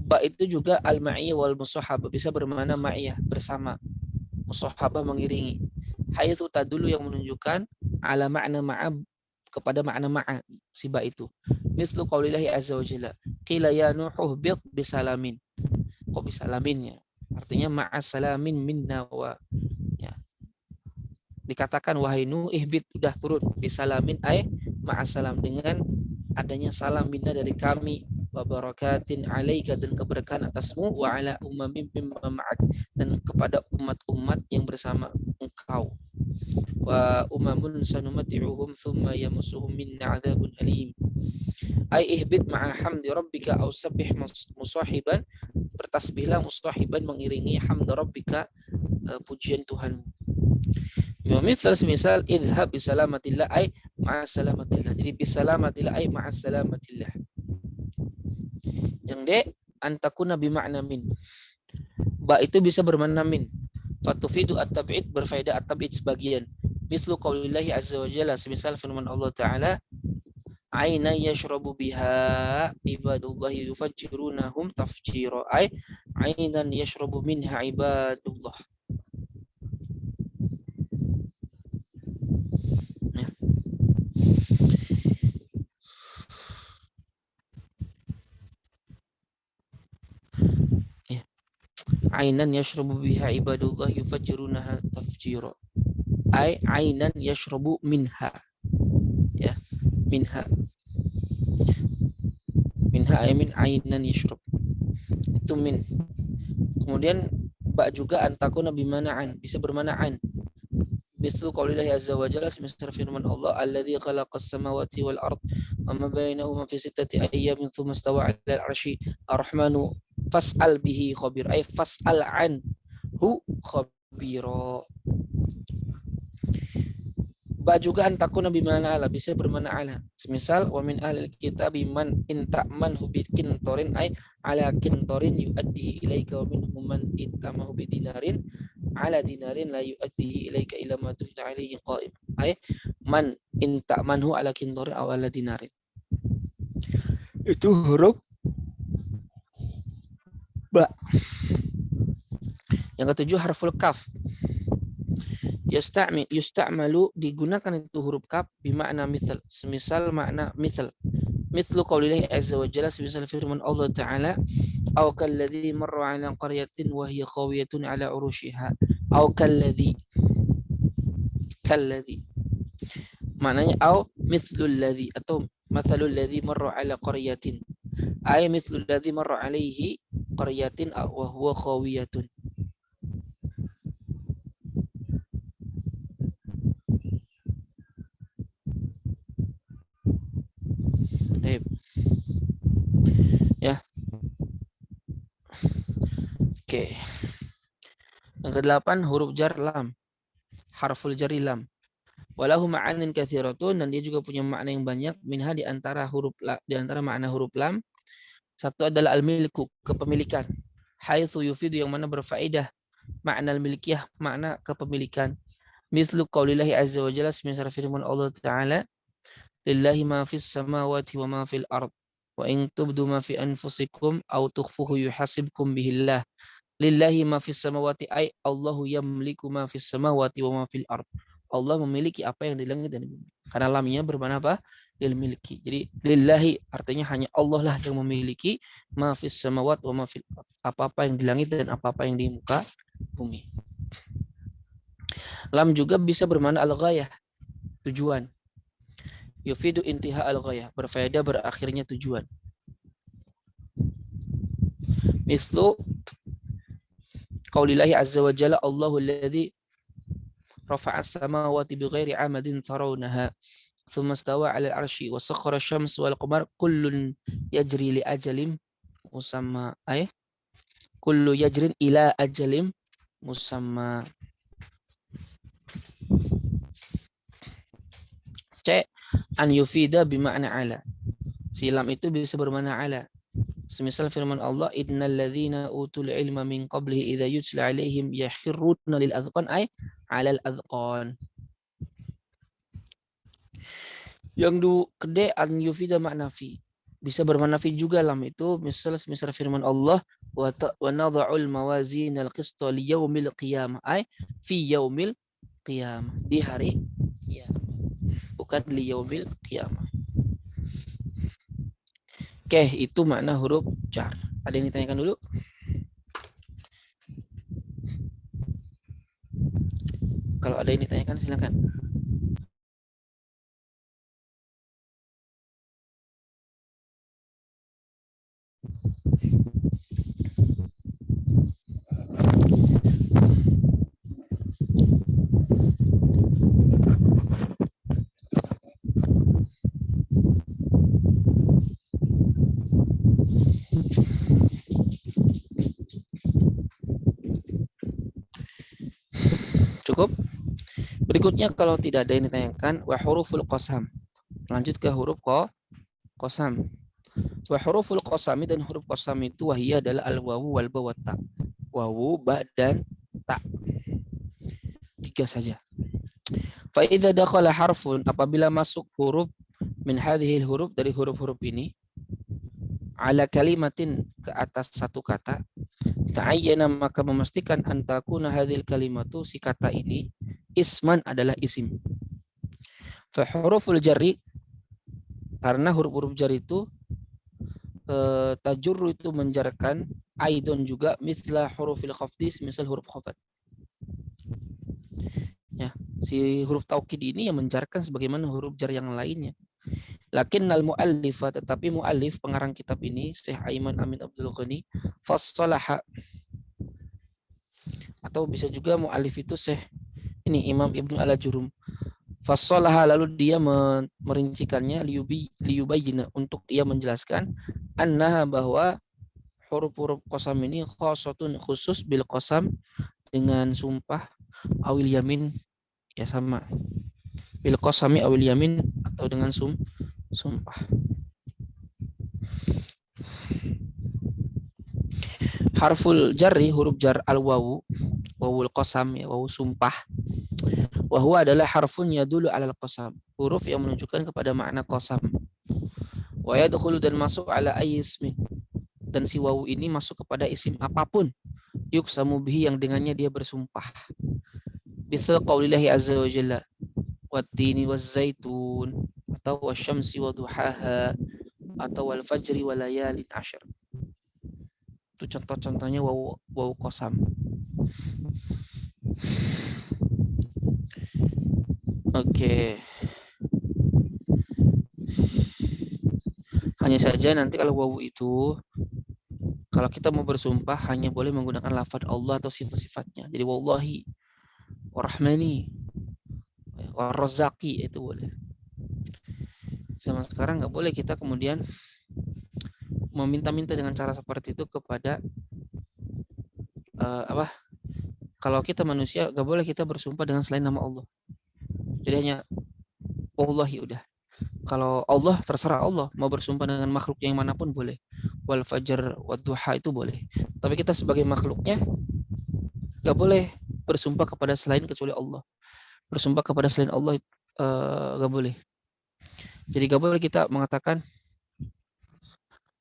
ba itu juga al-ma'iyah wal musahabah, bisa bermakna ma'iyah, bersama, musahabah mengiringi. Haitsu tadulu, yang menunjukkan ala makna ma'a, kepada makna ma'a si ba itu. Mislu qaulillahi azza wa jalla, qila ya nuhu bid bisalamin. Kok bisalamin ya? Artinya ma'as salamin minna wa, ya. Dikatakan wahai Nuh, ihbit, udah turun, bisalamin ay ma'as salam, dengan adanya salam minna dari kami, wa barakatin alaika, dan keberkahan atasmu, wa ala umamin mimma ma'ak, dan kepada umat-umat yang bersama engkau, wa umamun sanumati'uhum thumma yamassuhum minna 'adzabun alim. Ai ihbit ma'a hamdi rabbika aw sabbih musahiban, bertasbihlah musahiban, mengiringi hamd rabbika, pujian Tuhan. Misal idhab bisalamatillah ay ma'a salamatillah. Jadi bisalamatillah ay ma'a salamatillah. Yang D, antakuna bimakna min. Ba itu bisa bermakna min. Fatufidu at-tab'id, berfaedah at-tab'id sebagian. Mislu qaulillahi azza wa jalla, semisal firman Allah Ta'ala, aina yashrabu biha ibadullahi yufajjirunahum tafjira. Ay ainan yashrabu minha ibadullah. Ainan yashrabu biha ibadullah yufajjirunaha tafjira. Ai ainan yashrabu minha, ya, minha, minha ay min ainan yashrab, itu min. Kemudian ba juga antakuna bimana'an, bisa bermana'an. Mislu qaulillahi azza wa jalla, semisal firman Allah, alladzi khalaqas samawati wal ard wa ma bainahuma fi sittati ayyamin tsumma istawa 'alal 'arsy ar-rahmanu fas'al bihi khabir, ay fas'al anhu khabira. Ba juga antakuna bimana ala, bisa bermakna ala. Semisal wa min ahlil kitabi man in ta'manhu bi kintorin ay ala kintorin yu'addihi ilaika, wa minhum man ittamahu bi dinarin ala dinarin la yu'addihi ilaika ila ma dumta alaihi qa'im. Ay man in ta'manhu ala kintorin aw ala dinarin. Itu huruf ba. Yang ketujuh harful kaf. Yusta'malu, digunakan itu huruf kaf bimakna misal, semisal makna misal. Mislu qaulillahi azza wa jalla, semisal firman Allah Ta'ala, aw kalladzi marra 'ala qaryatin wa hiya khawiyatun 'ala urushiha. Aw kalladzi, kalladzi maknanya aw mislul ladzi, atau mathalul ladzi marra 'ala qaryatin, ay mislul ladzi marra 'alaihi qaryatin wa huwa khawiyatun. Ya. Oke. Yang ke-8 huruf jar lam. Harful jari lam. Walahu ma'anin katsiratun, dan dia juga punya makna yang banyak. Minha, di antara makna huruf lam. Satu adalah al-milku, kepemilikan. Haitsu yufidu, yang mana berfaedah. Makna al-milkiyah, makna kepemilikan. Mislu qaulillahi azza wa jalla, semisal firman Allah Ta'ala, lillahi ma fis samawati wa ma fil ard. Wa in tubdu ma fi anfusikum aw tukhfuhu yuhasibkum bihillah. Lillahi ma fis samawati, ay Allahu yamliku ma fis samawati wa ma fil ard. Allah memiliki apa yang di langit dan di bumi. Karena lamnya bermakna apa? Lil miliki. Jadi lillahi artinya hanya Allah lah yang memiliki ma fis samawat wa ma fil ard. Apa-apa yang di langit dan apa-apa yang di muka bumi. Lam juga bisa bermakna al-ghayah, tujuan. Yufidu intiha al-ghayah, berfaedah berakhirnya tujuan. Mislu qaulillahi azza wa jalla Allahu alladzi rafa'a as-samawati bighairi 'amadin tarawnaha thumma istawa 'ala al-'arsyi wa sakhkhara asy-syamsa wal qamara kullun yajri li ajalin musamma kullu yajrin ila ajalin musamma. C. An yufida bima'na ala. Silam itu bisa bermakna ala. Semisal firman Allah, innal ladzina utul ilma min qablihi idza yutla alaihim yakhirruna lil azqan ay 'alal azqan. Yang kedua an yufida makna fi. Bisa bermakna fi juga lam itu misal firman Allah wa nadha'ul mawazin al-qista li yaumil qiyamah ay fi yaumil qiyamah, di hari kiamat, bukan li yaumil qiyamah. Oke, itu makna huruf jar. Ada yang ditanyakan dulu? Kalau ada yang ditanyakan silakan. Cukup? Berikutnya kalau tidak ada yang ditanyakan, wa huruful qasam. Lanjut ke huruf qasam. Wa huruful qasami, dan huruf qasam itu wahiyya adalah al-wawu wal ba wa ta. Wawu, ba dan ta. 3 saja. Fa idza dakhala harfun, apabila masuk huruf min hadhil huruf, dari huruf-huruf ini, ala kalimatin, ke atas satu kata, ta'ayyana, maka memastikan antakuna hadhil kalimatu, si kata ini isman, adalah isim. Fa huruful jarri, karena huruf-huruf jar itu tajurru itu menjarkan, aidon juga mithla hurufil khafdi, misal huruf khafat. Ya, si huruf taukid ini yang menjarkan sebagaimana huruf jar yang lainnya. Lakinnal mu'allifa, tetapi mu'allif pengarang kitab ini Syekh Aiman Amin Abdul Ghani, fassalaha, atau bisa juga mu'allif itu Syekh ini Imam Ibnu Al-Jurum, fassalaha, lalu dia merincikannya, liyubayyina, untuk dia menjelaskan, annaha, bahwa huruf-huruf qasam ini khasatun, khusus, bil qasam, dengan sumpah, awil yamin, ya sama, bil qasami awil yamin, atau dengan sumpah. Harful jarri, huruf jar, al wawu, wawul qasam, ya, wawu sumpah. Wahwa adalah harfun yadulu alal qasam, huruf yang menunjukkan kepada makna qasam. Wa yadkhulu, dan masuk ala ayismin, dan si wawu ini masuk kepada isim apapun, yuksamu bihi, yang dengannya dia bersumpah. Bisa qaulillahi azza wa jalla, wattini wazzaitun, atau wasyamsi waduhaha, atau wal fajri walayalin ashar. Itu contoh-contohnya wawu qasam. Oke. Hanya saja nanti kalau wawu itu, kalau kita mau bersumpah hanya boleh menggunakan lafaz Allah atau sifat-sifatnya. Jadi wallahi, warahmani, warrazaqi, itu boleh. Zaman sekarang nggak boleh kita kemudian meminta-minta dengan cara seperti itu kepada kalau kita manusia nggak boleh kita bersumpah dengan selain nama Allah. Jadi hanya wallahi, udah. Kalau Allah, terserah Allah, mau bersumpah dengan makhluk yang manapun boleh. Wal fajr wad duha, itu boleh. Tapi kita sebagai makhluknya nggak boleh bersumpah kepada selain kecuali Allah. Bersumpah kepada selain Allah nggak boleh. Jadi nggak boleh kita mengatakan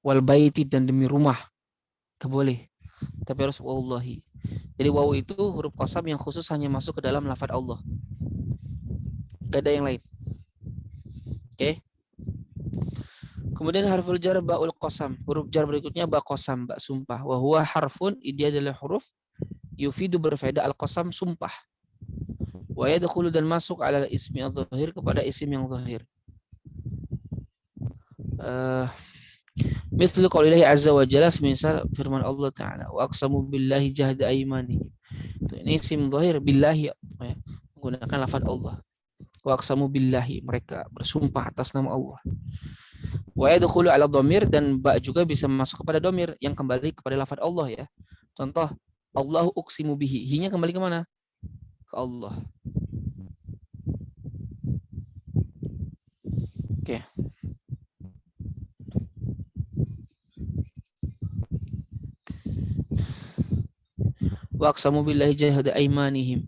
wal baiti, dan demi rumah, nggak boleh. Tapi harus wallahi. Jadi wawu itu huruf qasam yang khusus hanya masuk ke dalam lafaz Allah. Gak ada yang lain. Oke. Kemudian harful jar ba'ul qasam. Huruf jar berikutnya ba qasam, ba sumpah. Wa huwa harfun, dia adalah huruf yufidu berfaedah al-qasam, sumpah. Wa yadkhulu, dan masuk ala ismi adh-dhahir, kepada isim yang zahir. Misal qaulillahi azza wa jalla, misal firman Allah taala, wa aqsamu billahi jahda aymanihim. Ini isim zahir billahi, ya, menggunakan lafaz Allah. Wa aqsamu billahi, mereka bersumpah atas nama Allah. Wa yadkhulu ala dhamir, dan ba juga bisa masuk kepada dhamir yang kembali kepada lafaz Allah ya. Contoh, Allahu uqsimu bihi, hi-nya kembali ke mana? Ke Allah. Oke. Wa aqsamu billahi jahda aymanihim,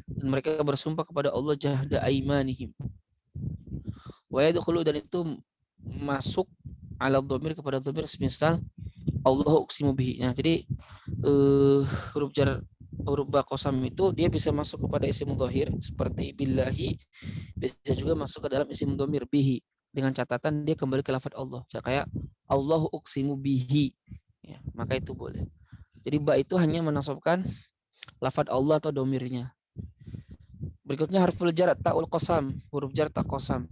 dan mereka bersumpah kepada Allah jahda aymanihim. Wa yadkhulu, dan itu masuk ala dhamir kepada dhamir, misal Allahu uqsimu bihi. Nah, jadi huruf jar, huruf ba qasam itu dia bisa masuk kepada isim dhahir seperti billahi, bisa juga masuk ke dalam isim dhamir bihi, dengan catatan dia kembali ke lafaz Allah. Kayak Allahu uqsimu bihi. Ya, maka itu boleh. Jadi ba itu hanya menasabkan lafaz Allah atau domirnya. Berikutnya harful jar ta'ul qasam, huruf jar ta qasam.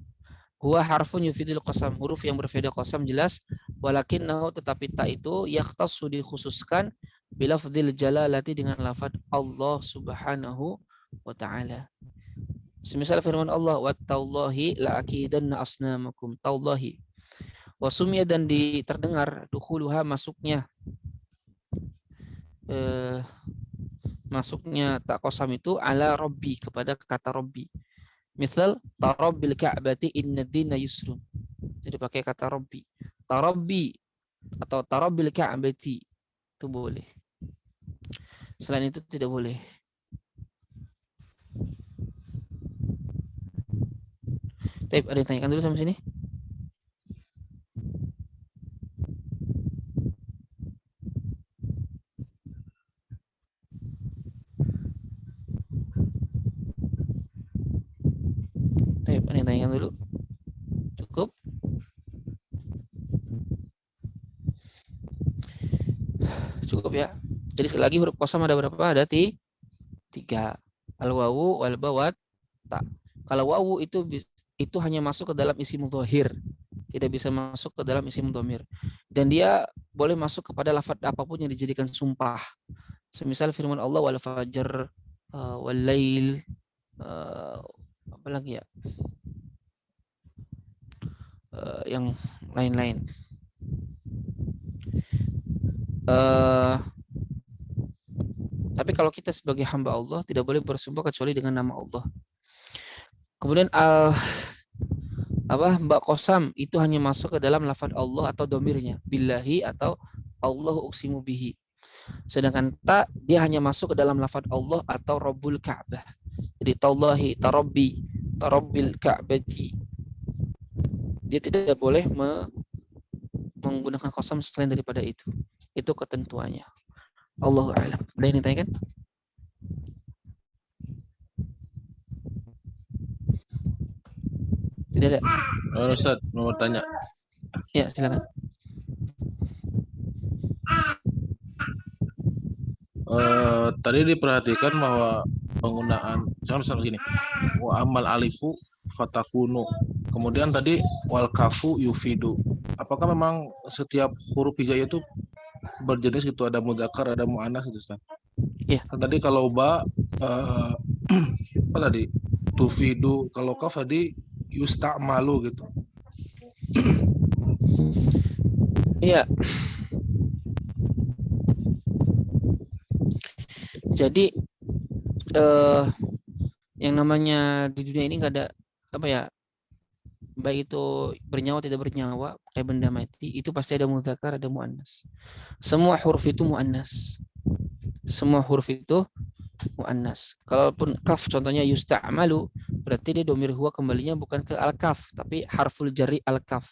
Huwa harfun yufidul qasam, huruf yang berfaedah qasam jelas, walakinnahu, tetapi ta itu yakhtassu, dikhususkan, bilafdzil jalalati, dengan lafaz Allah subhanahu wa ta'ala. Semisal firman Allah, wattallahi la'akidanna asnamakum, tallahi. Wasumya, dan terdengar dukhuluha, masuknya tak qasam itu ala rabbi, kepada kata rabbi. Misal tarabbil ka'bati inna dina yusrun, jadi pakai kata rabbi. Tarabbi atau tarabbil ka'bati itu boleh, selain itu tidak boleh. Baik, ada yang tanyakan dulu sampai sini? Baik, ada yang tanyakan dulu? Cukup? Cukup ya. Jadi sekali lagi huruf qasam ada berapa? Ada 3. Al-wawu, wal ba, wa ta. Kalau wawu itu hanya masuk ke dalam isim dhahir, tidak bisa masuk ke dalam isim dhamir. Dan dia boleh masuk kepada lafaz apapun yang dijadikan sumpah. Semisal firman Allah, wal fajr, wal lail, apa lagi ya? Yang lain-lain. Tapi kalau kita sebagai hamba Allah tidak boleh bersumpah kecuali dengan nama Allah. Kemudian ba qasam itu hanya masuk ke dalam lafaz Allah atau domirnya, billahi atau Allahu uqsimu bihi. Sedangkan ta, dia hanya masuk ke dalam lafaz Allah atau Rabbul Ka'bah. Jadi tallahi, tarabbi, tarabbil ka'bati. Dia tidak boleh menggunakan qasam selain daripada itu. Itu ketentuannya. Allahu a'lam. Ada yang ditanyakan? Tidak ada. Ustaz, mau tanya. Ya, silakan. Tadi diperhatikan bahwa penggunaan, misalnya gini, wa amal alifu fatakunu. Kemudian tadi wal kafu yufidu. Apakah memang setiap huruf hijaiyah itu berjenis gitu, ada mudzakkar, ada muannas gitu, Ustaz? Iya. Kan tadi kalau ba apa tadi? Tufidu, kalau kaf tadi yusta'malu gitu. Iya. Jadi yang namanya di dunia ini nggak ada apa ya, baik itu bernyawa tidak bernyawa, kayak benda mati, itu pasti ada mudzakkar, ada muannas. Semua huruf itu muannas. Semua huruf itu muannas. Kalaupun kaf contohnya yusta'malu, berarti dia domir huwa kembalinya bukan ke al-kaf, tapi harful jarri al-kaf.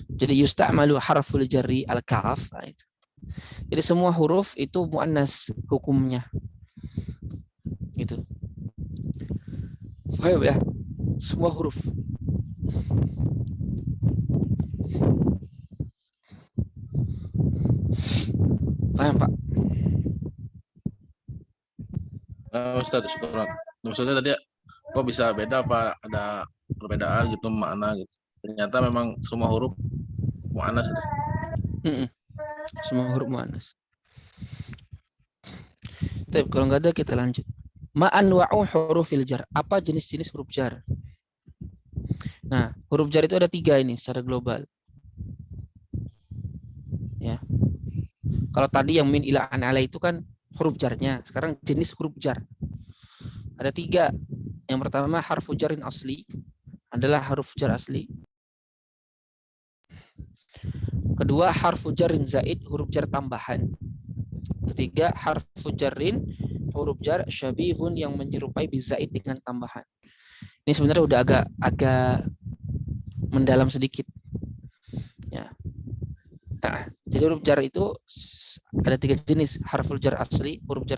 Jadi yusta'malu harful jarri al-kaf. Nah, itu. Jadi semua huruf itu muannas hukumnya. Gitu. Paham ya? Semua huruf. Paham, Pak? Ustaz, syukuran. Maksudnya tadi kok bisa beda apa ada perbedaan gitu makna gitu. Ternyata memang semua huruf mu'annas gitu. Semua huruf muannas. Tapi kalau nggak ada kita lanjut. Ma anwa'u hurufil jar. Apa jenis-jenis huruf jar? Nah, huruf jar itu ada 3 ini secara global. Ya. Kalau tadi yang min ila an ala itu kan huruf jarnya. Sekarang jenis huruf jar. Ada 3. Yang pertama harfu jarin asli. Adalah huruf jar asli. Kedua harfu jarin zaid, huruf jar tambahan. Ketiga harfu jarin, huruf jar syabihun yang menyerupai bizaid dengan tambahan. Ini sebenarnya udah agak mendalam sedikit. Ya. Nah, jadi huruf jar itu ada 3 jenis. Harful jar asli, huruf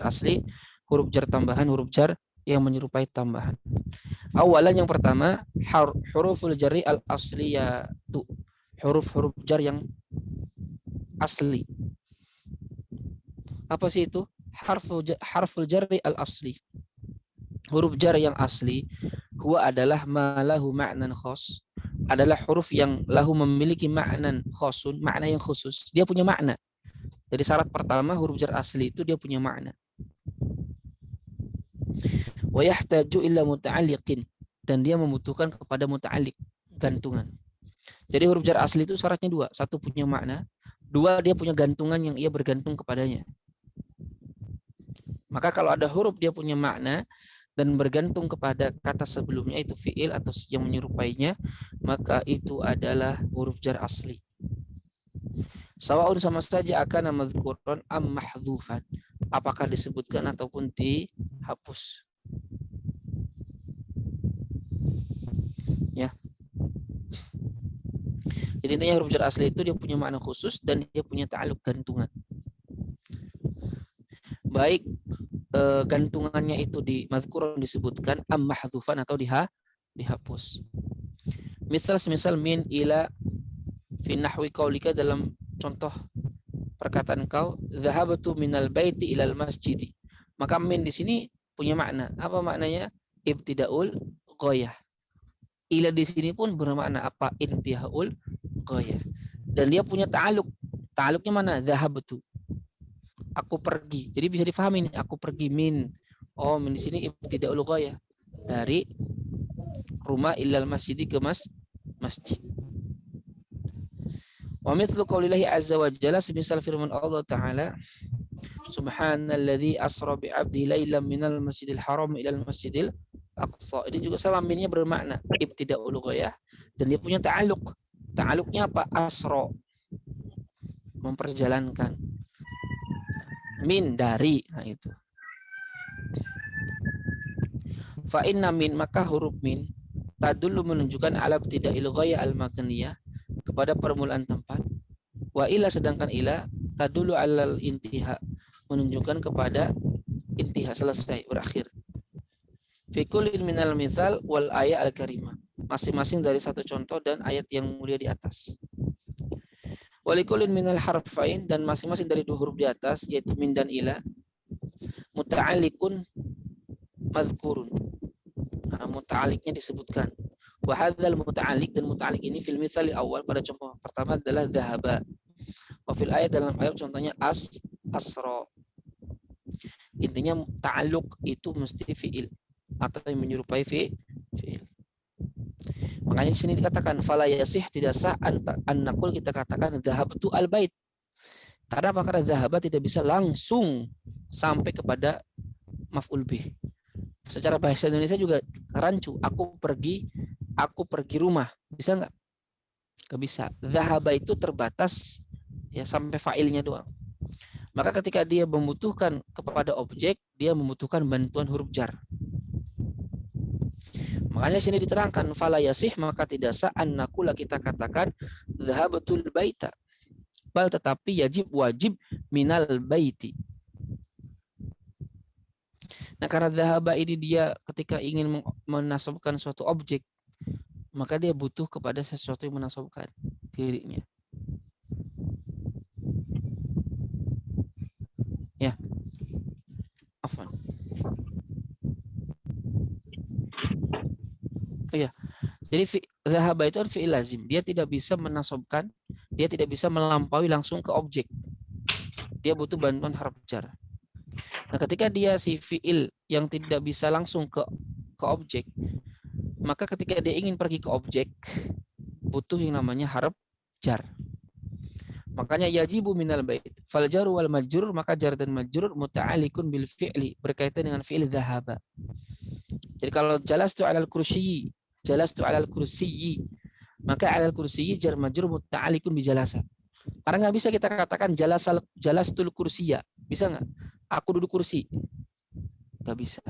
jar tambahan, huruf jar yang menyerupai tambahan. Awalan yang pertama, huruful jari al asliyatu. Huruf-huruf jar yang asli. Apa sih itu? Harful jari al asli. Huruf jar yang asli huwa adalah ma lahu ma'nan khas, adalah huruf yang lahu memiliki ma'nan khasun, makna yang khusus. Dia punya makna. Jadi syarat pertama huruf jar asli itu dia punya makna. Wa yahtaju illa muta'alliqin, dan dia membutuhkan kepada muta'alliq, gantungan. Jadi huruf jar asli itu syaratnya 2. 1 punya makna, 2 dia punya gantungan yang ia bergantung kepadanya. Maka kalau ada huruf dia punya makna dan bergantung kepada kata sebelumnya itu fiil atau yang menyerupainya, maka itu adalah huruf jar asli. Sawa'un sama saja akan madzkuran am mahdhufan. Apakah disebutkan ataupun dihapus. Ya. Jadi intinya huruf jar asli itu dia punya makna khusus dan dia punya ta'alluq gantungan. Baik gantungannya itu di madzkurun disebutkan am mahdhufan atau dihapus. Misal min ila fi nahwi qaulika, dalam contoh perkataan kau dhahabtu minal baiti ilal masjid. Maka min di sini punya makna. Apa maknanya? Ibtidaul ghayah. Ila di sini pun bermakna apa? Intihaul ghayah. Dan dia punya ta'alluq. Ta'alluqnya mana? Dhahabtu. Aku pergi. Jadi bisa difahami nih, aku pergi min. Oh, min di sini ibtidaul ghayah. Dari rumah ilal masjid ke masjid. Wa mithlu qaulillahi azza wa jalla, semisal firman Allah Ta'ala, subhanalladzi asra bi 'abdihi lailan minal masjidil haram ilal masjidil aqsa. Ini juga sama, minnya bermakna ibtidaul ghayah dan dia punya ta'alluq. Ta'alluqnya apa? Asra, memperjalankan. Min dari, nah itu. Fa inna min, maka huruf min tadullu menunjukkan ala ibtida'il ghayah al-makaniyah, kepada permulaan tempat. Wa ila, sedangkan ila tadullu alal intiha, menunjukkan kepada intiha, selesai, berakhir. Fi kullin minal mithal wal ayat al-karimah, masing-masing dari satu contoh dan ayat yang mulia di atas. Walikulin minal harfain, dan masing-masing dari 2 huruf di atas, yaitu min dan ila, muta'alliqun madhkurun. Nah, muta'alliqnya disebutkan. Wa hadzal muta'alliq, dan muta'alliq ini fil mithal awal, pada contoh pertama adalah dhahaba. Wa fil ayat, dalam ayat contohnya asra. Intinya ta'alluq itu mesti fi'il atau yang menyerupai fi'il. Makanya di sini dikatakan fala yasih, tidak sah an naqul, kita katakan dhahabtu al bait. Karena apa? Karena dhahaba tidak bisa langsung sampai kepada maf'ul bih. Secara bahasa Indonesia juga rancu. Aku pergi rumah. Bisa nggak? Nggak bisa. Dhahaba itu terbatas ya sampai fa'ilnya doang. Maka ketika dia membutuhkan kepada objek, dia membutuhkan bantuan huruf jar. Makanya sini diterangkan fala yasih, maka tidak sah an naqula, kita katakan dhahabatul baita. Bal, tetapi wajib minal baiti. Nah, karena dhahaba ini dia ketika ingin menasabkan suatu objek, maka dia butuh kepada sesuatu yang menasabkan dirinya. Ya, afwan. Iya. Jadi dhahaba itu kan fi'il lazim. Dia tidak bisa menasabkan, dia tidak bisa melampaui langsung ke objek. Dia butuh bantuan harf jar. Nah, ketika dia si fi'il yang tidak bisa langsung ke objek, maka ketika dia ingin pergi ke objek, butuh yang namanya harf jar. Makanya yajibu minal bait. Fal jar wal majrur, maka jar dan majrur muta'alliqun bil fi'li, berkaitan dengan fi'il dhahaba. Jadi kalau jalastu 'alal kursiyyi, jalastu 'alal kursiyyi, maka 'alal kursiyyi jar majrur muta'alliqun bi jalasa. Karena nggak bisa kita katakan jalastul kursiyya. Bisa nggak? Aku duduk kursi. Nggak bisa.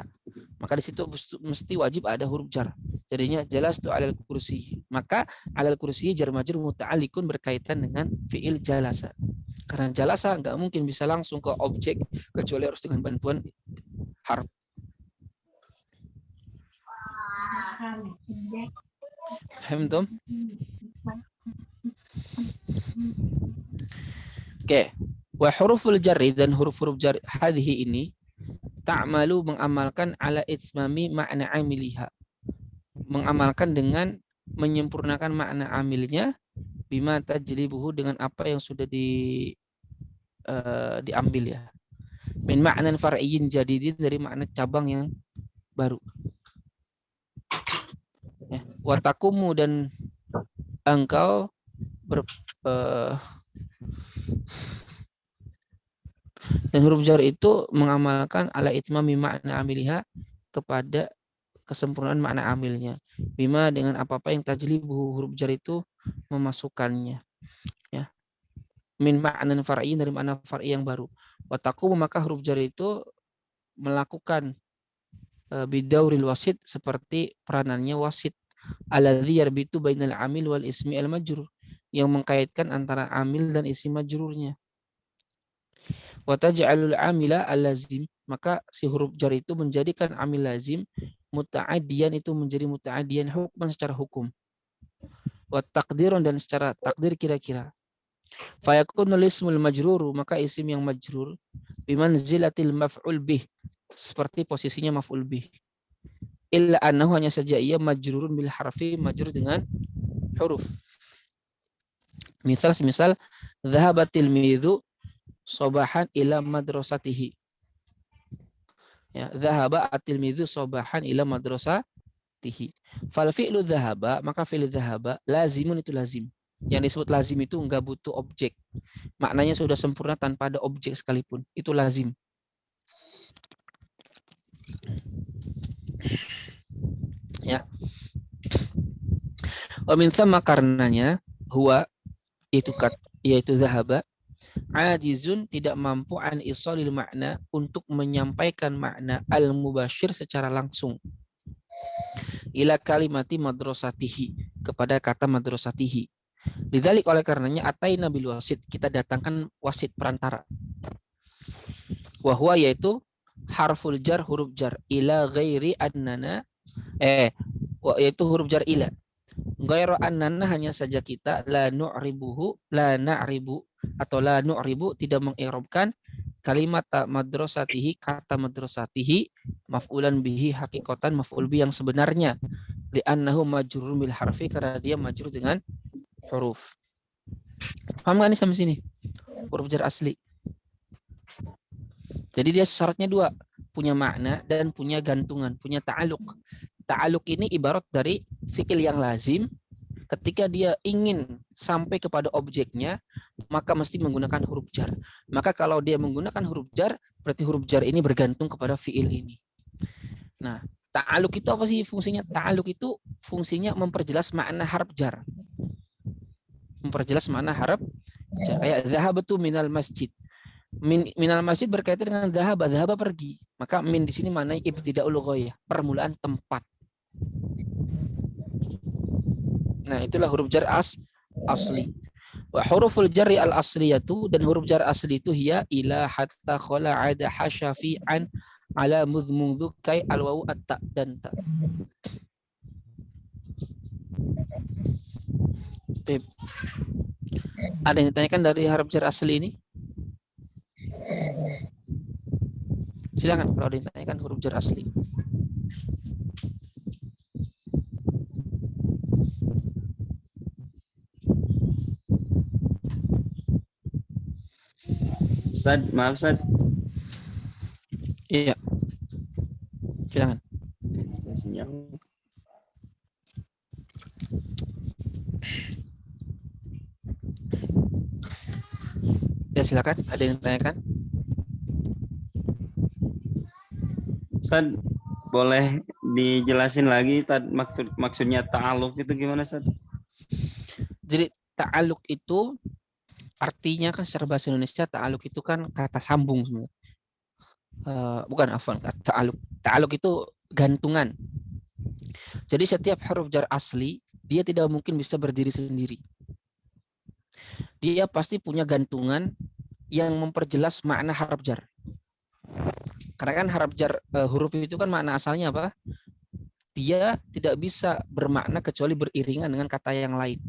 Maka di situ mesti wajib ada huruf jar. Jadinya jalastu 'alal kursiyyi. Maka 'alal kursiyyi jar majrur muta'alliqun berkaitan dengan fi'il jalasa. Karena jalasa nggak mungkin bisa langsung ke objek kecuali harus dengan bantuan harf. Paham, Tom? Oke. Wa huruful jarri, dan huruf-huruf jar hadhihi ini ta'malu mengamalkan ala itmami makna amiliha. Mengamalkan dengan menyempurnakan makna amilnya bima tajlibuhu, dengan apa yang sudah diambil ya. Min ma'nan far'iyyin jadidin, dari makna cabang yang baru. Ya. Wa taqumu, dan engkau dan huruf jar itu mengamalkan ala itmami makna amiliha, kepada kesempurnaan makna amilnya. Bima, dengan apa-apa yang tajlibuhu, huruf jar itu memasukkannya. Ya. Min ma'nan far'i, dari makna far'i yang baru. Wa taqumu, maka huruf jar itu melakukan bidauril wasit, seperti peranannya wasit. Alladzi yarbitu bainal amil wal ismi al majrur, yang mengkaitkan antara amil dan isim majrurnya. Wa taj'alul amila al-lazim, maka si huruf jar itu menjadikan amil lazim muta'addiyan, itu menjadi muta'addiyan hukman, secara hukum. Wa taqdirun, dan secara takdir kira-kira. Fa yakunul ismul majruru, maka isim yang majrur bimanzilatil maf'ul bih, seperti posisinya maf'ul bih. Illa annahu, hanya saja ia majrurun bil harfi, majrur dengan huruf. Misal dhahabatil midhu sobahan ila madrasatihi. Ya, dhahaba at-tilmidzu sobahan ila madrasatihi. Fal fi'lu dhahaba, maka fi'il dhahaba lazimun, itu lazim. Yang disebut lazim itu enggak butuh objek. Maknanya sudah sempurna tanpa ada objek sekalipun. Itu lazim. Ya. Wa min thamma, karenanya huwa, yaitu dhahaba, ajizun, tidak mampu an isalil makna, untuk menyampaikan makna al-mubashir secara langsung, ila kalimati madrasatihi, kepada kata madrasatihi. Lidzalik, oleh karenanya, ataina bil wasit, kita datangkan wasit, perantara. Wahwa, yaitu harful jar, huruf jar, ila ghairi annana, yaitu huruf jar ila. Ghairu annana, hanya saja kita, la nu'ribuhu, la na'ribu, atau la nu'ribu, tidak mengi'rabkan kalimat madrasatihi, kata madrasatihi, maf'ulan bihi hakikatan, maf'ul bi yang sebenarnya, li'annahu majrurun bil harfi, karena dia majrur dengan huruf. Paham nggak nih sampai sini? Huruf jar asli. Jadi dia syaratnya dua, punya makna dan punya gantungan, punya ta'aluk. Ta'aluk ini ibarat dari fi'il yang lazim. Ketika dia ingin sampai kepada objeknya, maka mesti menggunakan huruf jar. Maka kalau dia menggunakan huruf jar, berarti huruf jar ini bergantung kepada fi'il ini. Nah, ta'aluk itu apa sih fungsinya? Ta'aluk itu fungsinya memperjelas makna harf jar. Memperjelas makna harf jar. Kayak zahabatu minal masjid. Minal masjid berkaitan dengan dhahaba pergi. Maka min di sini maknanya ibtidaul ghayah, permulaan tempat. Nah, itulah huruf jar asli. Wa huruful jarri al asliyatu, dan huruf jar asli itu hiya ila hatta khala ada hasyafi an ala mudh kai al wawu at-ta dan ta. Baik. Ada yang ditanyakan dari harf jar asli ini? Silakan kalau ada yang ditanyakan huruf jar asli. Ustaz, maaf Ustaz. Iya. Silakan. Sinyal. Ya silakan, ada yang ditanyakan? Ustaz, boleh dijelasin lagi maksudnya ta'aluk itu gimana Ustaz? Jadi ta'aluk itu artinya kan secara bahasa Indonesia ta'aluk itu kan kata sambung sebenarnya. Bukan afwan, ta'aluk. Ta'aluk itu gantungan. Jadi setiap huruf jar asli dia tidak mungkin bisa berdiri sendiri. Dia pasti punya gantungan yang memperjelas makna harf jar. Karena kan harf jar huruf itu kan makna asalnya apa? Dia tidak bisa bermakna kecuali beriringan dengan kata yang lain.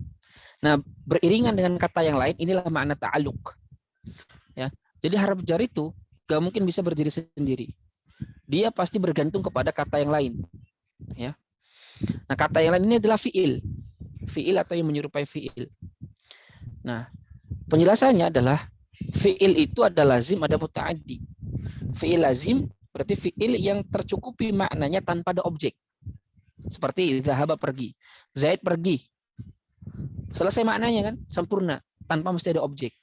Nah, beriringan dengan kata yang lain inilah makna ta'aluk. Ya. Jadi harf jar itu gak mungkin bisa berdiri sendiri. Dia pasti bergantung kepada kata yang lain. Ya. Nah, kata yang lain ini adalah fi'il. Fi'il atau yang menyerupai fi'il. Nah, penjelasannya adalah fi'il itu ada lazim, ada muta'addi. Fi'il lazim berarti fi'il yang tercukupi maknanya tanpa ada objek. Seperti zahaba pergi, Zaid pergi. Selesai maknanya kan, sempurna, tanpa mesti ada objek.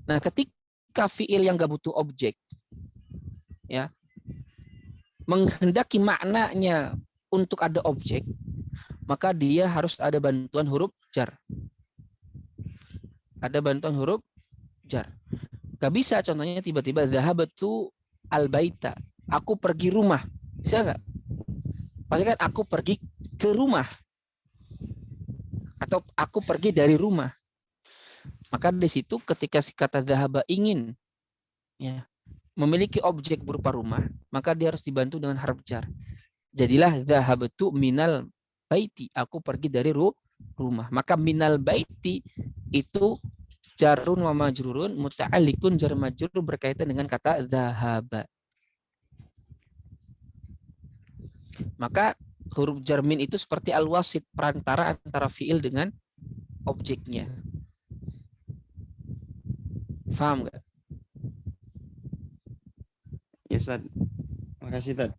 Nah, ketika fi'il yang gak butuh objek, ya, menghendaki maknanya untuk ada objek, maka dia harus ada bantuan huruf jar. Ada bantuan huruf jar. Gak bisa contohnya tiba-tiba zahabatu al-baita. Aku pergi rumah. Bisa nggak? Pasti kan aku pergi ke rumah. Atau aku pergi dari rumah. Maka di situ ketika si kata zahaba ingin ya, memiliki objek berupa rumah, maka dia harus dibantu dengan harf jar. Jadilah zahabatu minal baiti. Aku pergi dari rumah. Maka minal baiti itu jarun wa majrurun muta'alliqun jar majrur berkaitan dengan kata zahaba. Maka huruf jar min itu seperti al-wasit, perantara antara fiil dengan objeknya. Paham nggak? Ya Ustaz. Makasih Ustaz.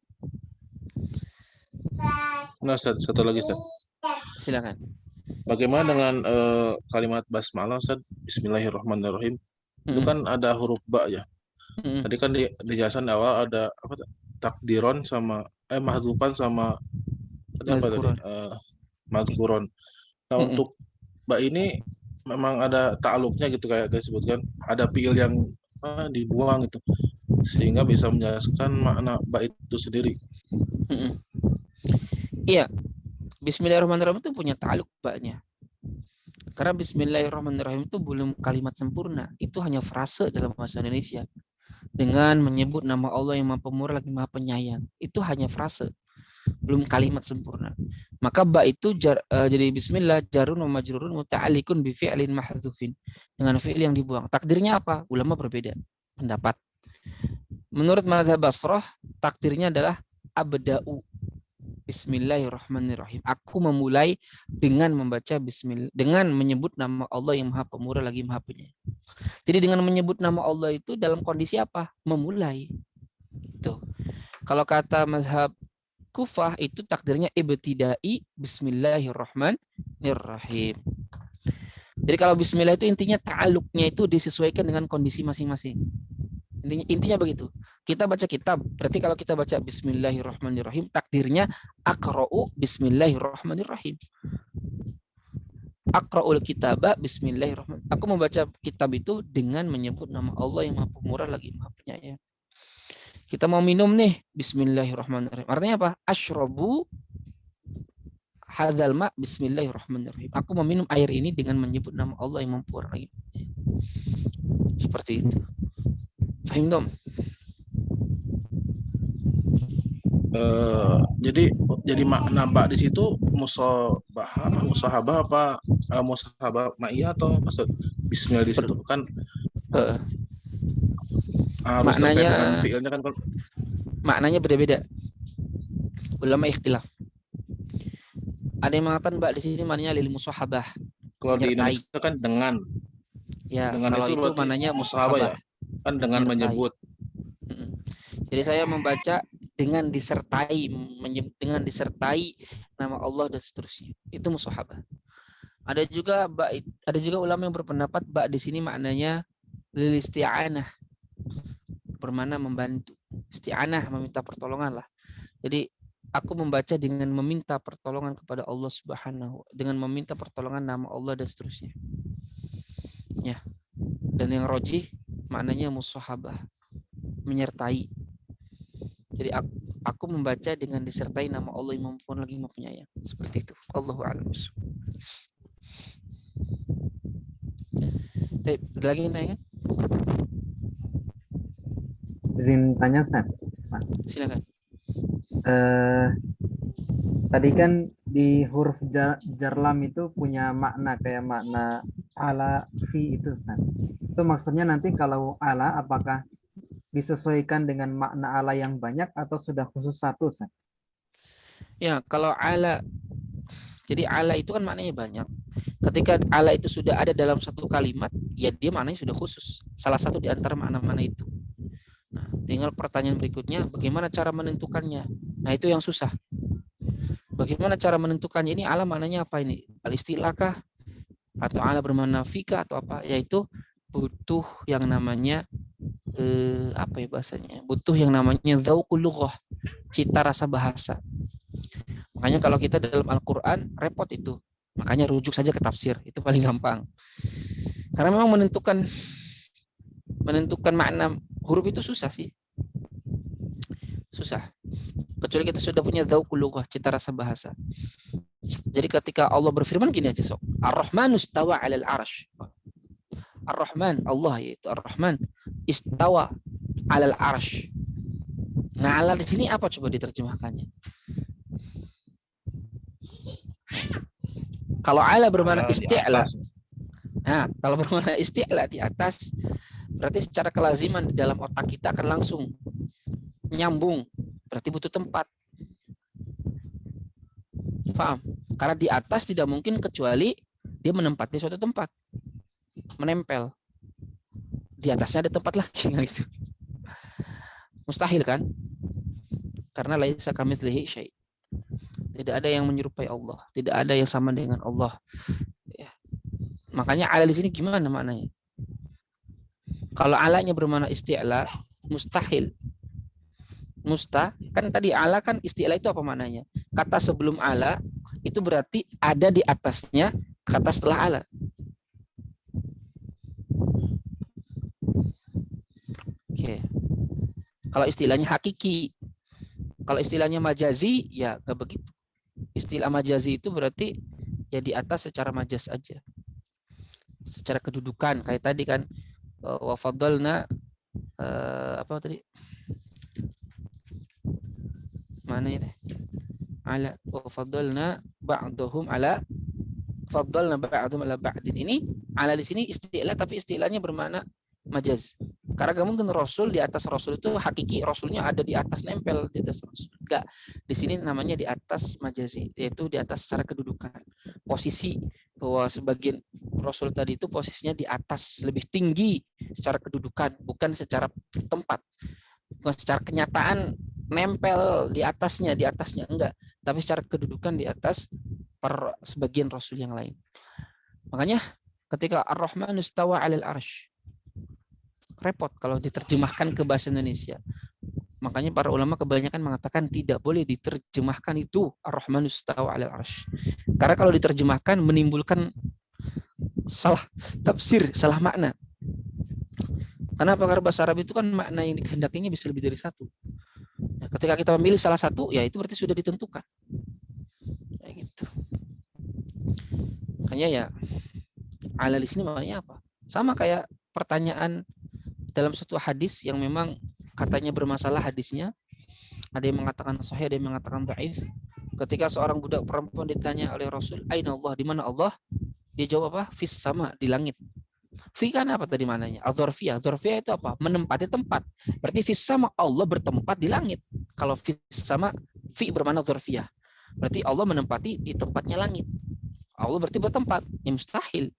Nah, Ustaz, satu lagi Ustaz. Silakan. Bagaimana dengan kalimat basmalah Ustaz? Bismillahirrahmanirrahim. Itu kan ada huruf ba ya. Tadi kan di jelasan awal ada apa? Takdiron sama mahdzufan sama tadi apa tadi? Madhkuron. Nah, untuk ba ini memang ada ta'aluknya gitu kayak disebutkan, ada fiil yang dibuang gitu. Sehingga bisa menjelaskan makna ba itu sendiri. Iya. Bismillahirrahmanirrahim itu punya ta'aluk ba-nya. Karena Bismillahirrahmanirrahim itu belum kalimat sempurna. Itu hanya frase dalam bahasa Indonesia. Dengan menyebut nama Allah yang Maha Pemurah lagi Maha Penyayang. Itu hanya frase. Belum kalimat sempurna. Maka ba itu jadi bismillah jarun wa majrurun muta'alliqun bi fi'lin mahdzufin. Dengan fi'il yang dibuang. Takdirnya apa? Ulama berbeda pendapat. Menurut mazhab Basrah, takdirnya adalah abda'u. Bismillahirrahmanirrahim. Aku memulai dengan membaca bismillah, dengan menyebut nama Allah yang Maha Pemurah lagi Maha Penyayang. Jadi dengan menyebut nama Allah itu dalam kondisi apa? Memulai. Itu. Kalau kata mazhab Kufah itu takdirnya ibtidai bismillahirrahmanirrahim. Jadi kalau bismillah itu intinya ta'aluknya itu disesuaikan dengan kondisi masing-masing. Intinya begitu. Kita baca kitab, berarti kalau kita baca bismillahirrahmanirrahim, takdirnya aqra'u bismillahirrahmanirrahim. Aqra'ul kitaba bismillahirrahmanirrahim. Aku membaca kitab itu dengan menyebut nama Allah yang Maha Pemurah lagi Maha Penyayang. Kita mau minum nih, bismillahirrahmanirrahim. Artinya apa? Ashrabu hadzal ma bismillahirrahmanirrahim. Aku meminum air ini dengan menyebut nama Allah yang Maha Pemurah lagi. Seperti itu. Fahim dong? Jadi makna ba di situ musahabah apa musahabah ma'iyah atau maksud bismillah di situ kan Eh, harus terkait dengan maknanya fiilnya kan kalau maknanya beda-beda. Ulama ikhtilaf. Ada yang mengatakan ba di sini maknanya lil musahabah, di menyertai. Indonesia kan dengan Ya, dengan kalau itu itu berarti maknanya musahabah ya, musahabah, kan dengan menyertai. menyebut. Mm-mm. Jadi saya membaca dengan disertai, dengan disertai nama Allah dan seterusnya. Itu musahabah. Ada juga ulama yang berpendapat ba di sini maknanya lil isti'anah, bermakna membantu. Isti'anah, meminta pertolongan lah. Jadi aku membaca dengan meminta pertolongan kepada Allah Subhanahu, dengan meminta pertolongan nama Allah dan seterusnya. Ya. Dan yang rojih maknanya musahabah, menyertai. Jadi aku membaca dengan disertai nama Allah yang Maha lagi Maha Penyayang. Seperti itu. Allahu a'lam. Ada lagi yang tanya? Izin tanya Ustaz. Silakan. Tadi kan di huruf jarlam itu punya makna kayak makna ala fi itu Ustaz. Itu maksudnya nanti kalau ala apakah disesuaikan dengan makna ala yang banyak atau sudah khusus satu Ustaz? Ya, kalau ala, jadi ala itu kan maknanya banyak. Ketika ala itu sudah ada dalam satu kalimat, ya dia maknanya sudah khusus. Salah satu di antara makna-makna itu. Nah, tinggal pertanyaan berikutnya, bagaimana cara menentukannya? Nah, itu yang susah. Bagaimana cara menentukannya? Ini ala maknanya apa ini? Al-istilahkah? Atau ala bermakna fika atau apa? Yaitu butuh yang namanya apa ya bahasanya? Butuh yang namanya dzauqul lughah, cita rasa bahasa. Makanya kalau kita dalam Al-Qur'an repot itu. Makanya rujuk saja ke tafsir, itu paling gampang. Karena memang menentukan makna huruf itu susah sih. Susah. Kecuali kita sudah punya dzauqul lughah, cita rasa bahasa. Jadi ketika Allah berfirman gini aja sok. Ar-Rahmanu istawa 'alal 'arsy. Ar-Rahman, Allah yaitu Ar-Rahman istawa 'alal 'arsy. Nah, ala di sini apa coba diterjemahkannya? Kalau ala bermakna isti'la. Nah, kalau bermakna isti'la di atas, berarti secara kelaziman di dalam otak kita akan langsung nyambung. Berarti butuh tempat. Paham? Karena di atas tidak mungkin kecuali dia menempati suatu tempat. Menempel. Di atasnya ada tempat lagi gitu. Mustahil kan? Karena laisa kamitslihi syai'. Tidak ada yang menyerupai Allah, tidak ada yang sama dengan Allah. Ya. Makanya ala di sini gimana maknanya? Kalau alanya bermakna isti'la, mustahil. Kan tadi ala kan isti'la itu apa maknanya? Kata sebelum ala itu berarti ada di atasnya kata setelah ala. Oke. Kalau istilahnya hakiki, kalau istilahnya majazi ya nggak begitu. Istilah majazi itu berarti ya di atas secara majaz aja. Secara kedudukan kayak tadi kan wa faddalna apa tadi? Mana ini? Ala wa faddalna ba'dhum ala ba'din. Ini ala di sini istilah tapi istilahnya bermakna majaz. Karena gak mungkin Rasul di atas Rasul itu hakiki, Rasulnya ada di atas nempel di atas Rasul. Enggak, di sini namanya di atas majazi, yaitu di atas secara kedudukan. Posisi bahwa sebagian Rasul tadi itu posisinya di atas, lebih tinggi secara kedudukan, bukan secara tempat. Bukan secara kenyataan nempel di atasnya enggak, tapi secara kedudukan di atas per sebagian Rasul yang lain. Makanya ketika Ar-Rahman istawa 'alal 'arsy, repot kalau diterjemahkan ke bahasa Indonesia. Makanya para ulama kebanyakan mengatakan tidak boleh diterjemahkan itu Ar-Rahmanu istawa 'alal 'arsy. Karena kalau diterjemahkan menimbulkan salah tafsir, salah makna. Kenapa? Karena bahasa Arab itu kan makna yang dikehendakinya bisa lebih dari satu. Nah, ketika kita memilih salah satu, ya itu berarti sudah ditentukan. Kayak gitu. Makanya ya ala di sini maknanya apa? Sama kayak pertanyaan dalam suatu hadis yang memang katanya bermasalah hadisnya, Ada yang mengatakan sahih, ada yang mengatakan dhaif. Ketika seorang budak perempuan ditanya oleh Rasul, "Aina Allah?" Di mana Allah? Dia jawab apa? Fis sama, di langit. Fi kan apa tadi mananya? Adzorfiyah. Adzorfiyah itu apa? Menempati tempat. Berarti fis sama, Allah bertempat di langit. Kalau fis sama, fi bermakna dzorfiyah. Berarti Allah menempati di tempatnya langit. Allah berarti bertempat. Ya mustahil.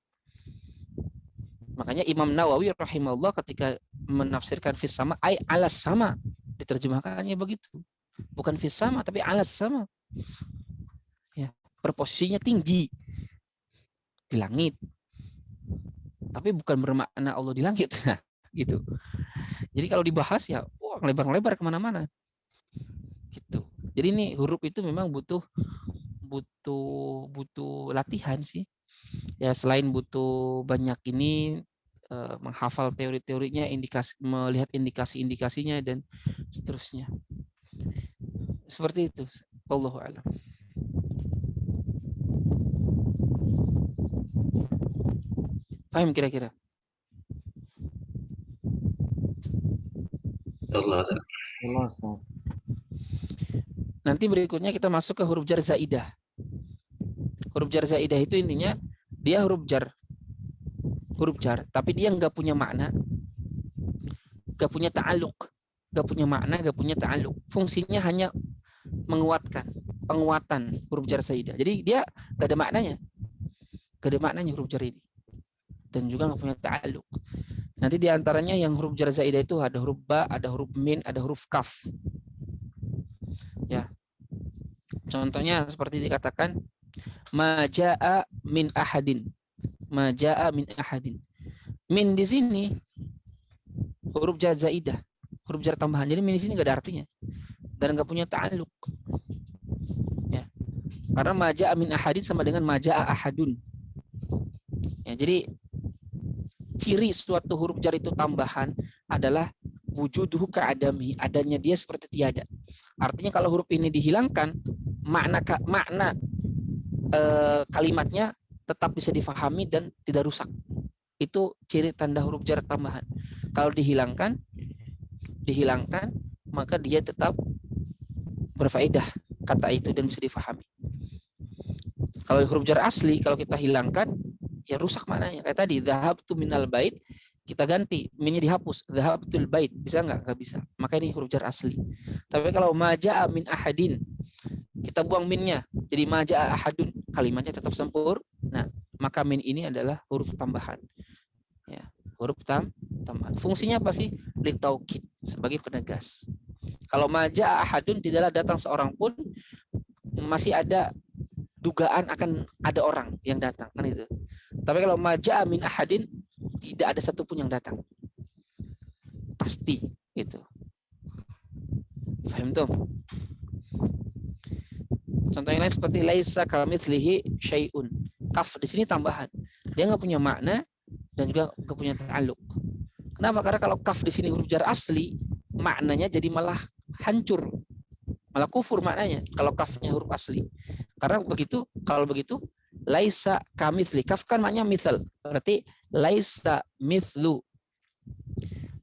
Makanya Imam Nawawi rahimahullah ketika menafsirkan fis sama, ay alas sama, diterjemahkannya begitu. Bukan fis sama, tapi alas sama. Ya, berposisinya tinggi di langit. Tapi bukan bermakna Allah di langit. Nah, gitu. Jadi kalau dibahas ya, wah, lebar-lebar kemana-mana. Gitu. Jadi ini huruf itu memang butuh latihan sih. Ya selain butuh banyak ini menghafal teori-teorinya, melihat indikasi-indikasinya dan seterusnya. Seperti itu. Wallahu a'lam. Paham kira-kira? Allah. Allah, Ustaz. Nanti berikutnya kita masuk ke huruf jar zaidah. Huruf jar zaidah itu intinya dia huruf jar, tapi dia nggak punya makna, nggak punya ta'aluk, nggak punya makna, nggak punya ta'aluk. Fungsinya hanya penguatan huruf jar zaidah. Jadi dia nggak ada maknanya, huruf jar ini, dan juga nggak punya ta'aluk. Nanti diantaranya yang huruf jar zaidah itu ada huruf ba, ada huruf min, ada huruf kaf. Ya, contohnya seperti dikatakan maja'a min ahadin. Maja'a min ahadin. Min di sini huruf jar zaidah, huruf jar tambahan. Jadi min di sini nggak ada artinya dan nggak punya ta'aluk. Ya. Karena maja'a min ahadin sama dengan maja'a ahadun. Ya, jadi ciri suatu huruf jar itu tambahan adalah wujuduhu ka'adami, adanya dia seperti tiada. Artinya kalau huruf ini dihilangkan, makna kalimatnya tetap bisa difahami dan tidak rusak. Itu ciri tanda huruf jar tambahan. Kalau dihilangkan, maka dia tetap berfaedah kata itu dan bisa difahami. Kalau huruf jar asli, kalau kita hilangkan, ya rusak maknanya. Kayak tadi, dhahabtu minal bait, kita ganti, minnya dihapus, dhahabtul bait, bisa nggak? Nggak bisa. Maka ini huruf jar asli. Tapi kalau maja'a min ahadin, kita buang minnya, jadi maja'a ahadun, kalimatnya tetap sempurna. Nah, maka min ini adalah huruf tambahan. Ya, huruf tambahan. Fungsinya apa sih? Litaukid, sebagai penegas. Kalau maja'a ahadun, tidaklah datang seorang pun, masih ada dugaan akan ada orang yang datang, kan itu. Tapi kalau maja'a min ahadin, tidak ada satupun yang datang. Pasti itu. Paham tuh? Contoh yang lain seperti laisa kamitslihi syai'un. Kaf di sini tambahan. Dia nggak punya makna dan juga nggak punya ta'aluk. Kenapa? Karena kalau kaf di sini huruf jar asli, maknanya jadi malah hancur, malah kufur maknanya kalau kafnya huruf asli. Karena begitu, kalau begitu laisa kamitsli, kaf kan maknanya misal, berarti laisa mislu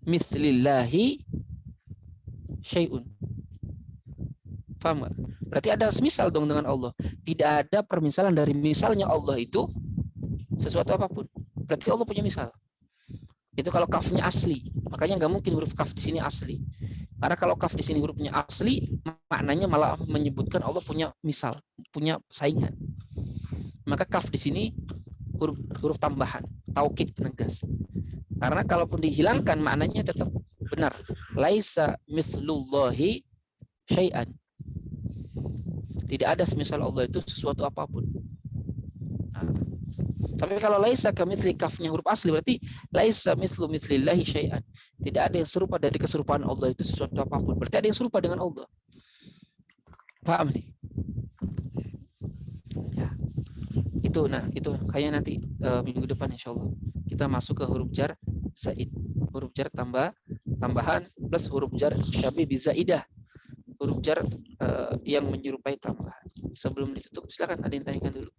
mislillahi syai'un. Paham gak? Berarti ada semisal dong dengan Allah. Tidak ada permisalan dari misalnya Allah itu sesuatu apapun. Berarti Allah punya misal. Itu kalau kafnya asli. Makanya nggak mungkin huruf kaf di sini asli. Karena kalau kaf di sini hurufnya asli, maknanya malah menyebutkan Allah punya misal, punya saingan. Maka kaf di sini huruf tambahan, taukid, penegas. Karena kalaupun dihilangkan, maknanya tetap benar. Laisa mithlullahi syai'an. Tidak ada semisal Allah itu sesuatu apapun. Nah, tapi kalau laisa kamitsli, kafnya huruf asli, berarti laisa mithlu mithlillahi syai'an. Tidak ada yang serupa dari keserupaan Allah itu sesuatu apapun. Berarti ada yang serupa dengan Allah. Paham nih? Ya. Itu kayaknya nanti minggu depan insyaallah kita masuk ke huruf jar zaid. Huruf jar tambahan plus huruf jar syabih bi zaidah. Huruf jar yang menyerupai tambahan. Sebelum ditutup, silakan ada yang tanyakan dulu.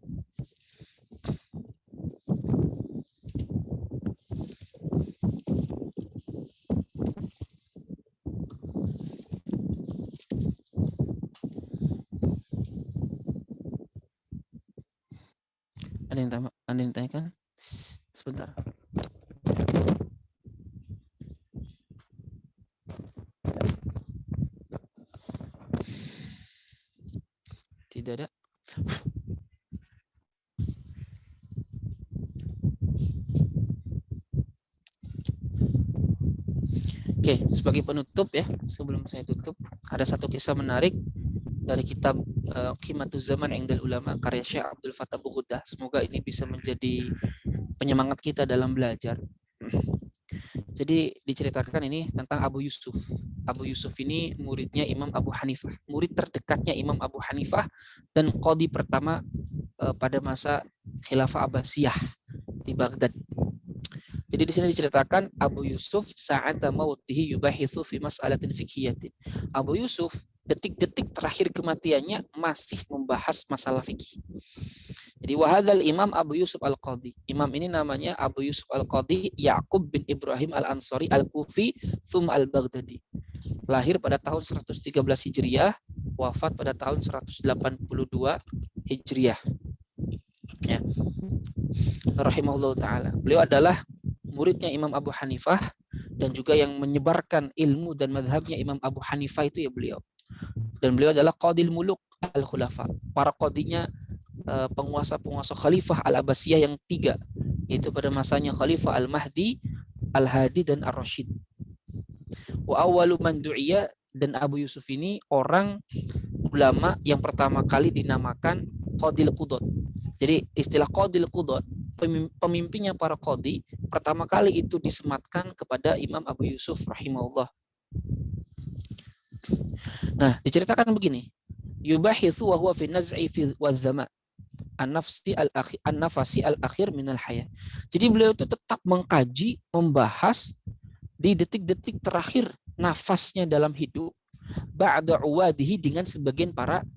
Ada yang tanyakan? Sebentar. Tidak ada. Oke, sebagai penutup ya, sebelum saya tutup, ada satu kisah menarik dari kitab Qimatuz Zaman Indal Ulama karya Syekh Abdul Fattah Bughudah. Semoga ini bisa menjadi penyemangat kita dalam belajar. Jadi diceritakan ini tentang Abu Yusuf. Abu Yusuf ini muridnya Imam Abu Hanifah, murid terdekatnya Imam Abu Hanifah dan qadhi pertama pada masa Khilafah Abbasiyah di Baghdad. Jadi di sini diceritakan Abu Yusuf sa'ata mautihi yubahitsu fi mas'alatin fikhiyatin. Abu Yusuf detik-detik terakhir kematiannya masih membahas masalah fikih. Jadi wahadzal Imam Abu Yusuf Al-Qadhi. Imam ini namanya Abu Yusuf Al-Qadhi Ya'qub bin Ibrahim Al-Ansari Al-Kufi tsumma Al-Baghdadi. Lahir pada tahun 113 Hijriah, wafat pada tahun 182 Hijriah. Ya. Rahimahullah taala. Beliau adalah muridnya Imam Abu Hanifah dan juga yang menyebarkan ilmu dan madhabnya Imam Abu Hanifah itu ya beliau. Dan beliau adalah Qadil Muluk Al-Khulafa. Para qadinya penguasa-penguasa Khalifah Al-Abbasiyah yang 3, yaitu pada masanya Khalifah Al-Mahdi, Al-Hadi dan Ar-Rasyid. Wa awwalu man du'iya, dan Abu Yusuf ini orang ulama yang pertama kali dinamakan Qadil Qudot. Jadi istilah Qadil Qudot, pemimpinnya para qadhi, pertama kali itu disematkan kepada Imam Abu Yusuf rahimahullah. Nah, diceritakan begini. Yubahitsu wa huwa fi naz'i fi waz-zama an-nafasi al-akhir min al-haya. Jadi beliau itu tetap mengkaji, membahas di detik-detik terakhir nafasnya dalam hidup ba'da uwadihi dengan sebagian para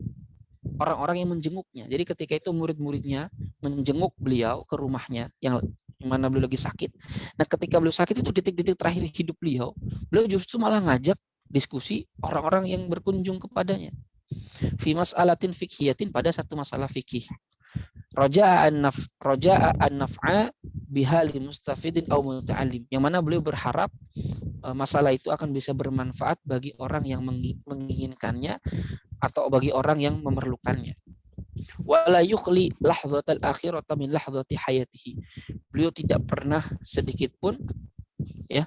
orang-orang yang menjenguknya. Jadi ketika itu murid-muridnya menjenguk beliau ke rumahnya yang mana beliau lagi sakit. Nah, ketika beliau sakit itu detik-detik terakhir hidup beliau justru malah ngajak diskusi orang-orang yang berkunjung kepadanya. Fi mas'alatin fikhiyatin, pada satu masalah fikih. Raja'a an-naf'a bihali mustafidin aw muta'allim. Yang mana beliau berharap masalah itu akan bisa bermanfaat bagi orang yang menginginkannya atau bagi orang yang memerlukannya. Wala yukhli lahzatal akhirata min lahzati hayatihi. Beliau tidak pernah sedikit pun ya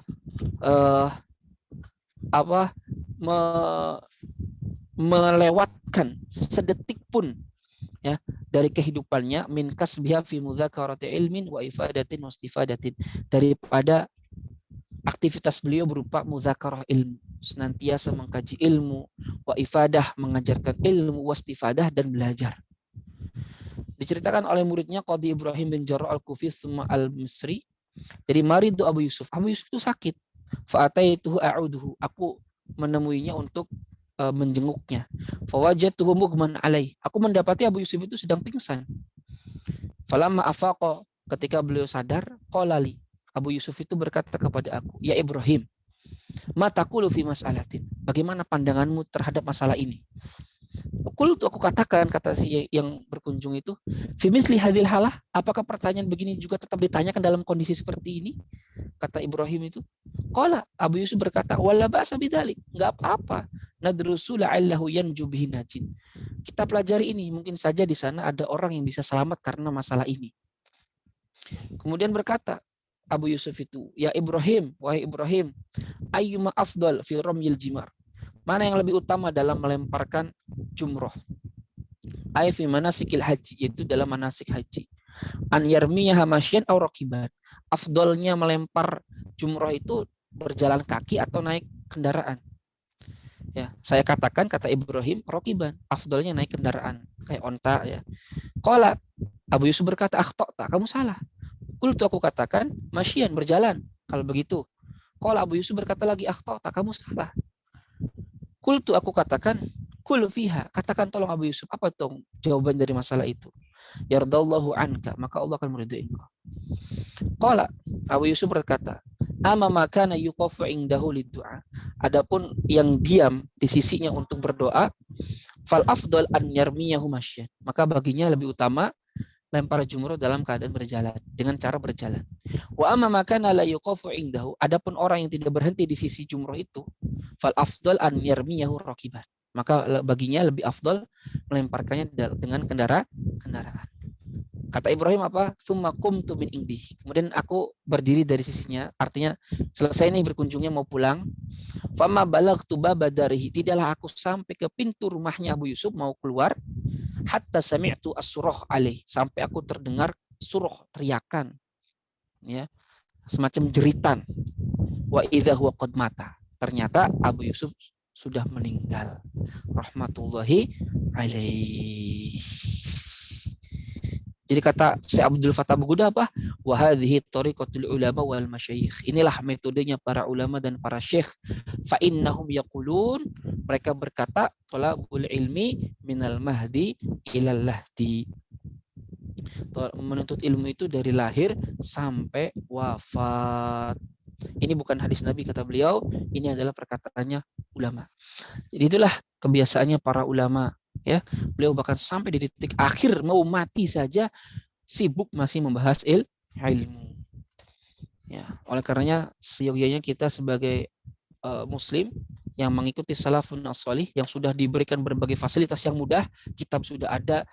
melewatkan sedetik pun ya dari kehidupannya min kasbiha fi mudzakarati ilmin wa ifadatin wastifadatin, daripada aktivitas beliau berupa mudzakarah ilmu, senantiasa mengkaji ilmu, wa ifadah, mengajarkan ilmu, wastifadah, dan belajar. Diceritakan oleh muridnya Qadhi Ibrahim bin Jarrah Al-Kufi tsumma Al-Misri. Jadi maridu Abu Yusuf. Abu Yusuf itu sakit. Fa'ataituhu a'uduhu. Aku menemuinya untuk menjenguknya. Fawajadtuhu mughman alaih. Aku mendapati Abu Yusuf itu sedang pingsan. Falamma afaqa, ketika beliau sadar, qala li, Abu Yusuf itu berkata kepada aku, ya Ibrahim, ma taqulu fi mas'alatin. Bagaimana pandanganmu terhadap masalah ini? Aku katakan, kata si yang berkunjung itu, fi misli hadhil halah, apakah pertanyaan begini juga tetap ditanyakan dalam kondisi seperti ini? Kata Ibrahim itu. Qala, Abu Yusuf berkata, wala ba'sa bidzalik, enggak apa-apa. Nadrusu la'allahu yanju bihi najin. Kita pelajari ini, mungkin saja di sana ada orang yang bisa selamat karena masalah ini. Kemudian berkata Abu Yusuf itu, ya Ibrahim, wahai Ibrahim, ayyuma afdal fi ramyil jimar. Mana yang lebih utama dalam melemparkan jumroh? Ay fi manasikil haji, yaitu dalam manasik haji. An yarmiyaha masyan aw raqiban. Afdalnya melempar jumroh itu berjalan kaki atau naik kendaraan. Ya, saya katakan, kata Ibrahim, raqiban, afdalnya naik kendaraan kayak onta ya. Qala, Abu Yusuf berkata, akhta'ta, kamu salah. Qultu, aku katakan, masyian, berjalan. Kalau begitu. Qala, Abu Yusuf berkata lagi, akhta'ta, kamu salah. Qultu, aku katakan, kul fiha, katakan tolong Abu Yusuf, apa dong jawaban dari masalah itu? Yardallahu anka, maka Allah akan meridhai engkau. Qala, Abu Yusuf berkata, ama makana yuqafu indahu liddu'a. Adapun yang diam di sisinya untuk berdoa, fal afdal an yarmiyahu masyan. Maka baginya lebih utama lempar jumroh dalam keadaan berjalan dengan cara berjalan. Wa amma makana la yuqafu indahu, adapun orang yang tidak berhenti di sisi jumroh itu, fal afdal an yarmiyahu raqiban. Maka baginya lebih afdal melemparkannya dengan kendaraan. Kata Ibrahim apa? Tsumma qumtu min indi. Kemudian aku berdiri dari sisinya, artinya selesai nih berkunjungnya mau pulang. Fama balagtu baba darihi, tidaklah aku sampai ke pintu rumahnya Abu Yusuf mau keluar, hatta sami'tu as-surah alaih, sampai aku terdengar surah, teriakan, ya, semacam jeritan. Wa idza huwa qad mata. Ternyata Abu Yusuf sudah meninggal. Rahmatullahi alaih. Jadi kata Syekh Abdul Fattah Buguda apa? Wa hadhihi tariqatul ulama wal masyayikh. Inilah metodenya para ulama dan para syekh. Fa innahum yaqulun, mereka berkata, talabul ilmi minal mahdi ilal lahdi. Menuntut ilmu itu dari lahir sampai wafat. Ini bukan hadis Nabi kata beliau, ini adalah perkataannya ulama. Jadi itulah kebiasaannya para ulama, ya. Beliau bahkan sampai di titik akhir mau mati saja sibuk masih membahas ilmu. Ya, oleh karenanya seyogyanya kita sebagai muslim yang mengikuti salafun as-salih yang sudah diberikan berbagai fasilitas yang mudah, kitab sudah ada,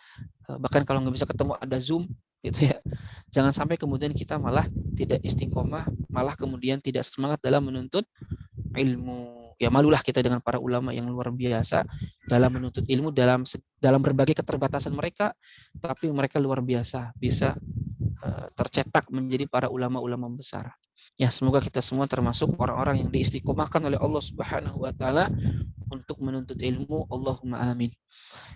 bahkan kalau nggak bisa ketemu ada Zoom gitu ya. Jangan sampai kemudian kita malah tidak istiqomah, malah kemudian tidak semangat dalam menuntut ilmu. Ya malulah kita dengan para ulama yang luar biasa dalam menuntut ilmu dalam berbagai keterbatasan mereka, tapi mereka luar biasa bisa tercetak menjadi para ulama-ulama besar. Ya, semoga kita semua termasuk orang-orang yang diistiqomahkan oleh Allah Subhanahu wa taala untuk menuntut ilmu. Allahumma amin.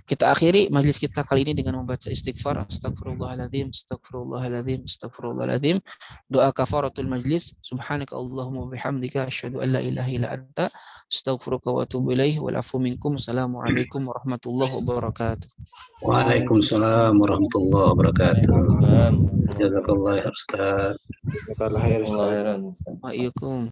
Kita akhiri majlis kita kali ini dengan membaca istighfar. Astagfirullahaladzim, astagfirullahaladzim, astagfirullahaladzim. Doa kafaratul majlis. Subhanaka Allahumma bihamdika asyhadu an la ilaha illa anta astaghfiruka wa atubu ilaih. Wal afu minkum. Assalamualaikum warahmatullahi wabarakatuh. Waalaikumsalam warahmatullahi wabarakatuh. Jazakallah ya Ustaz. Jazakallah khair, Ustaz. Waalaikumsalam.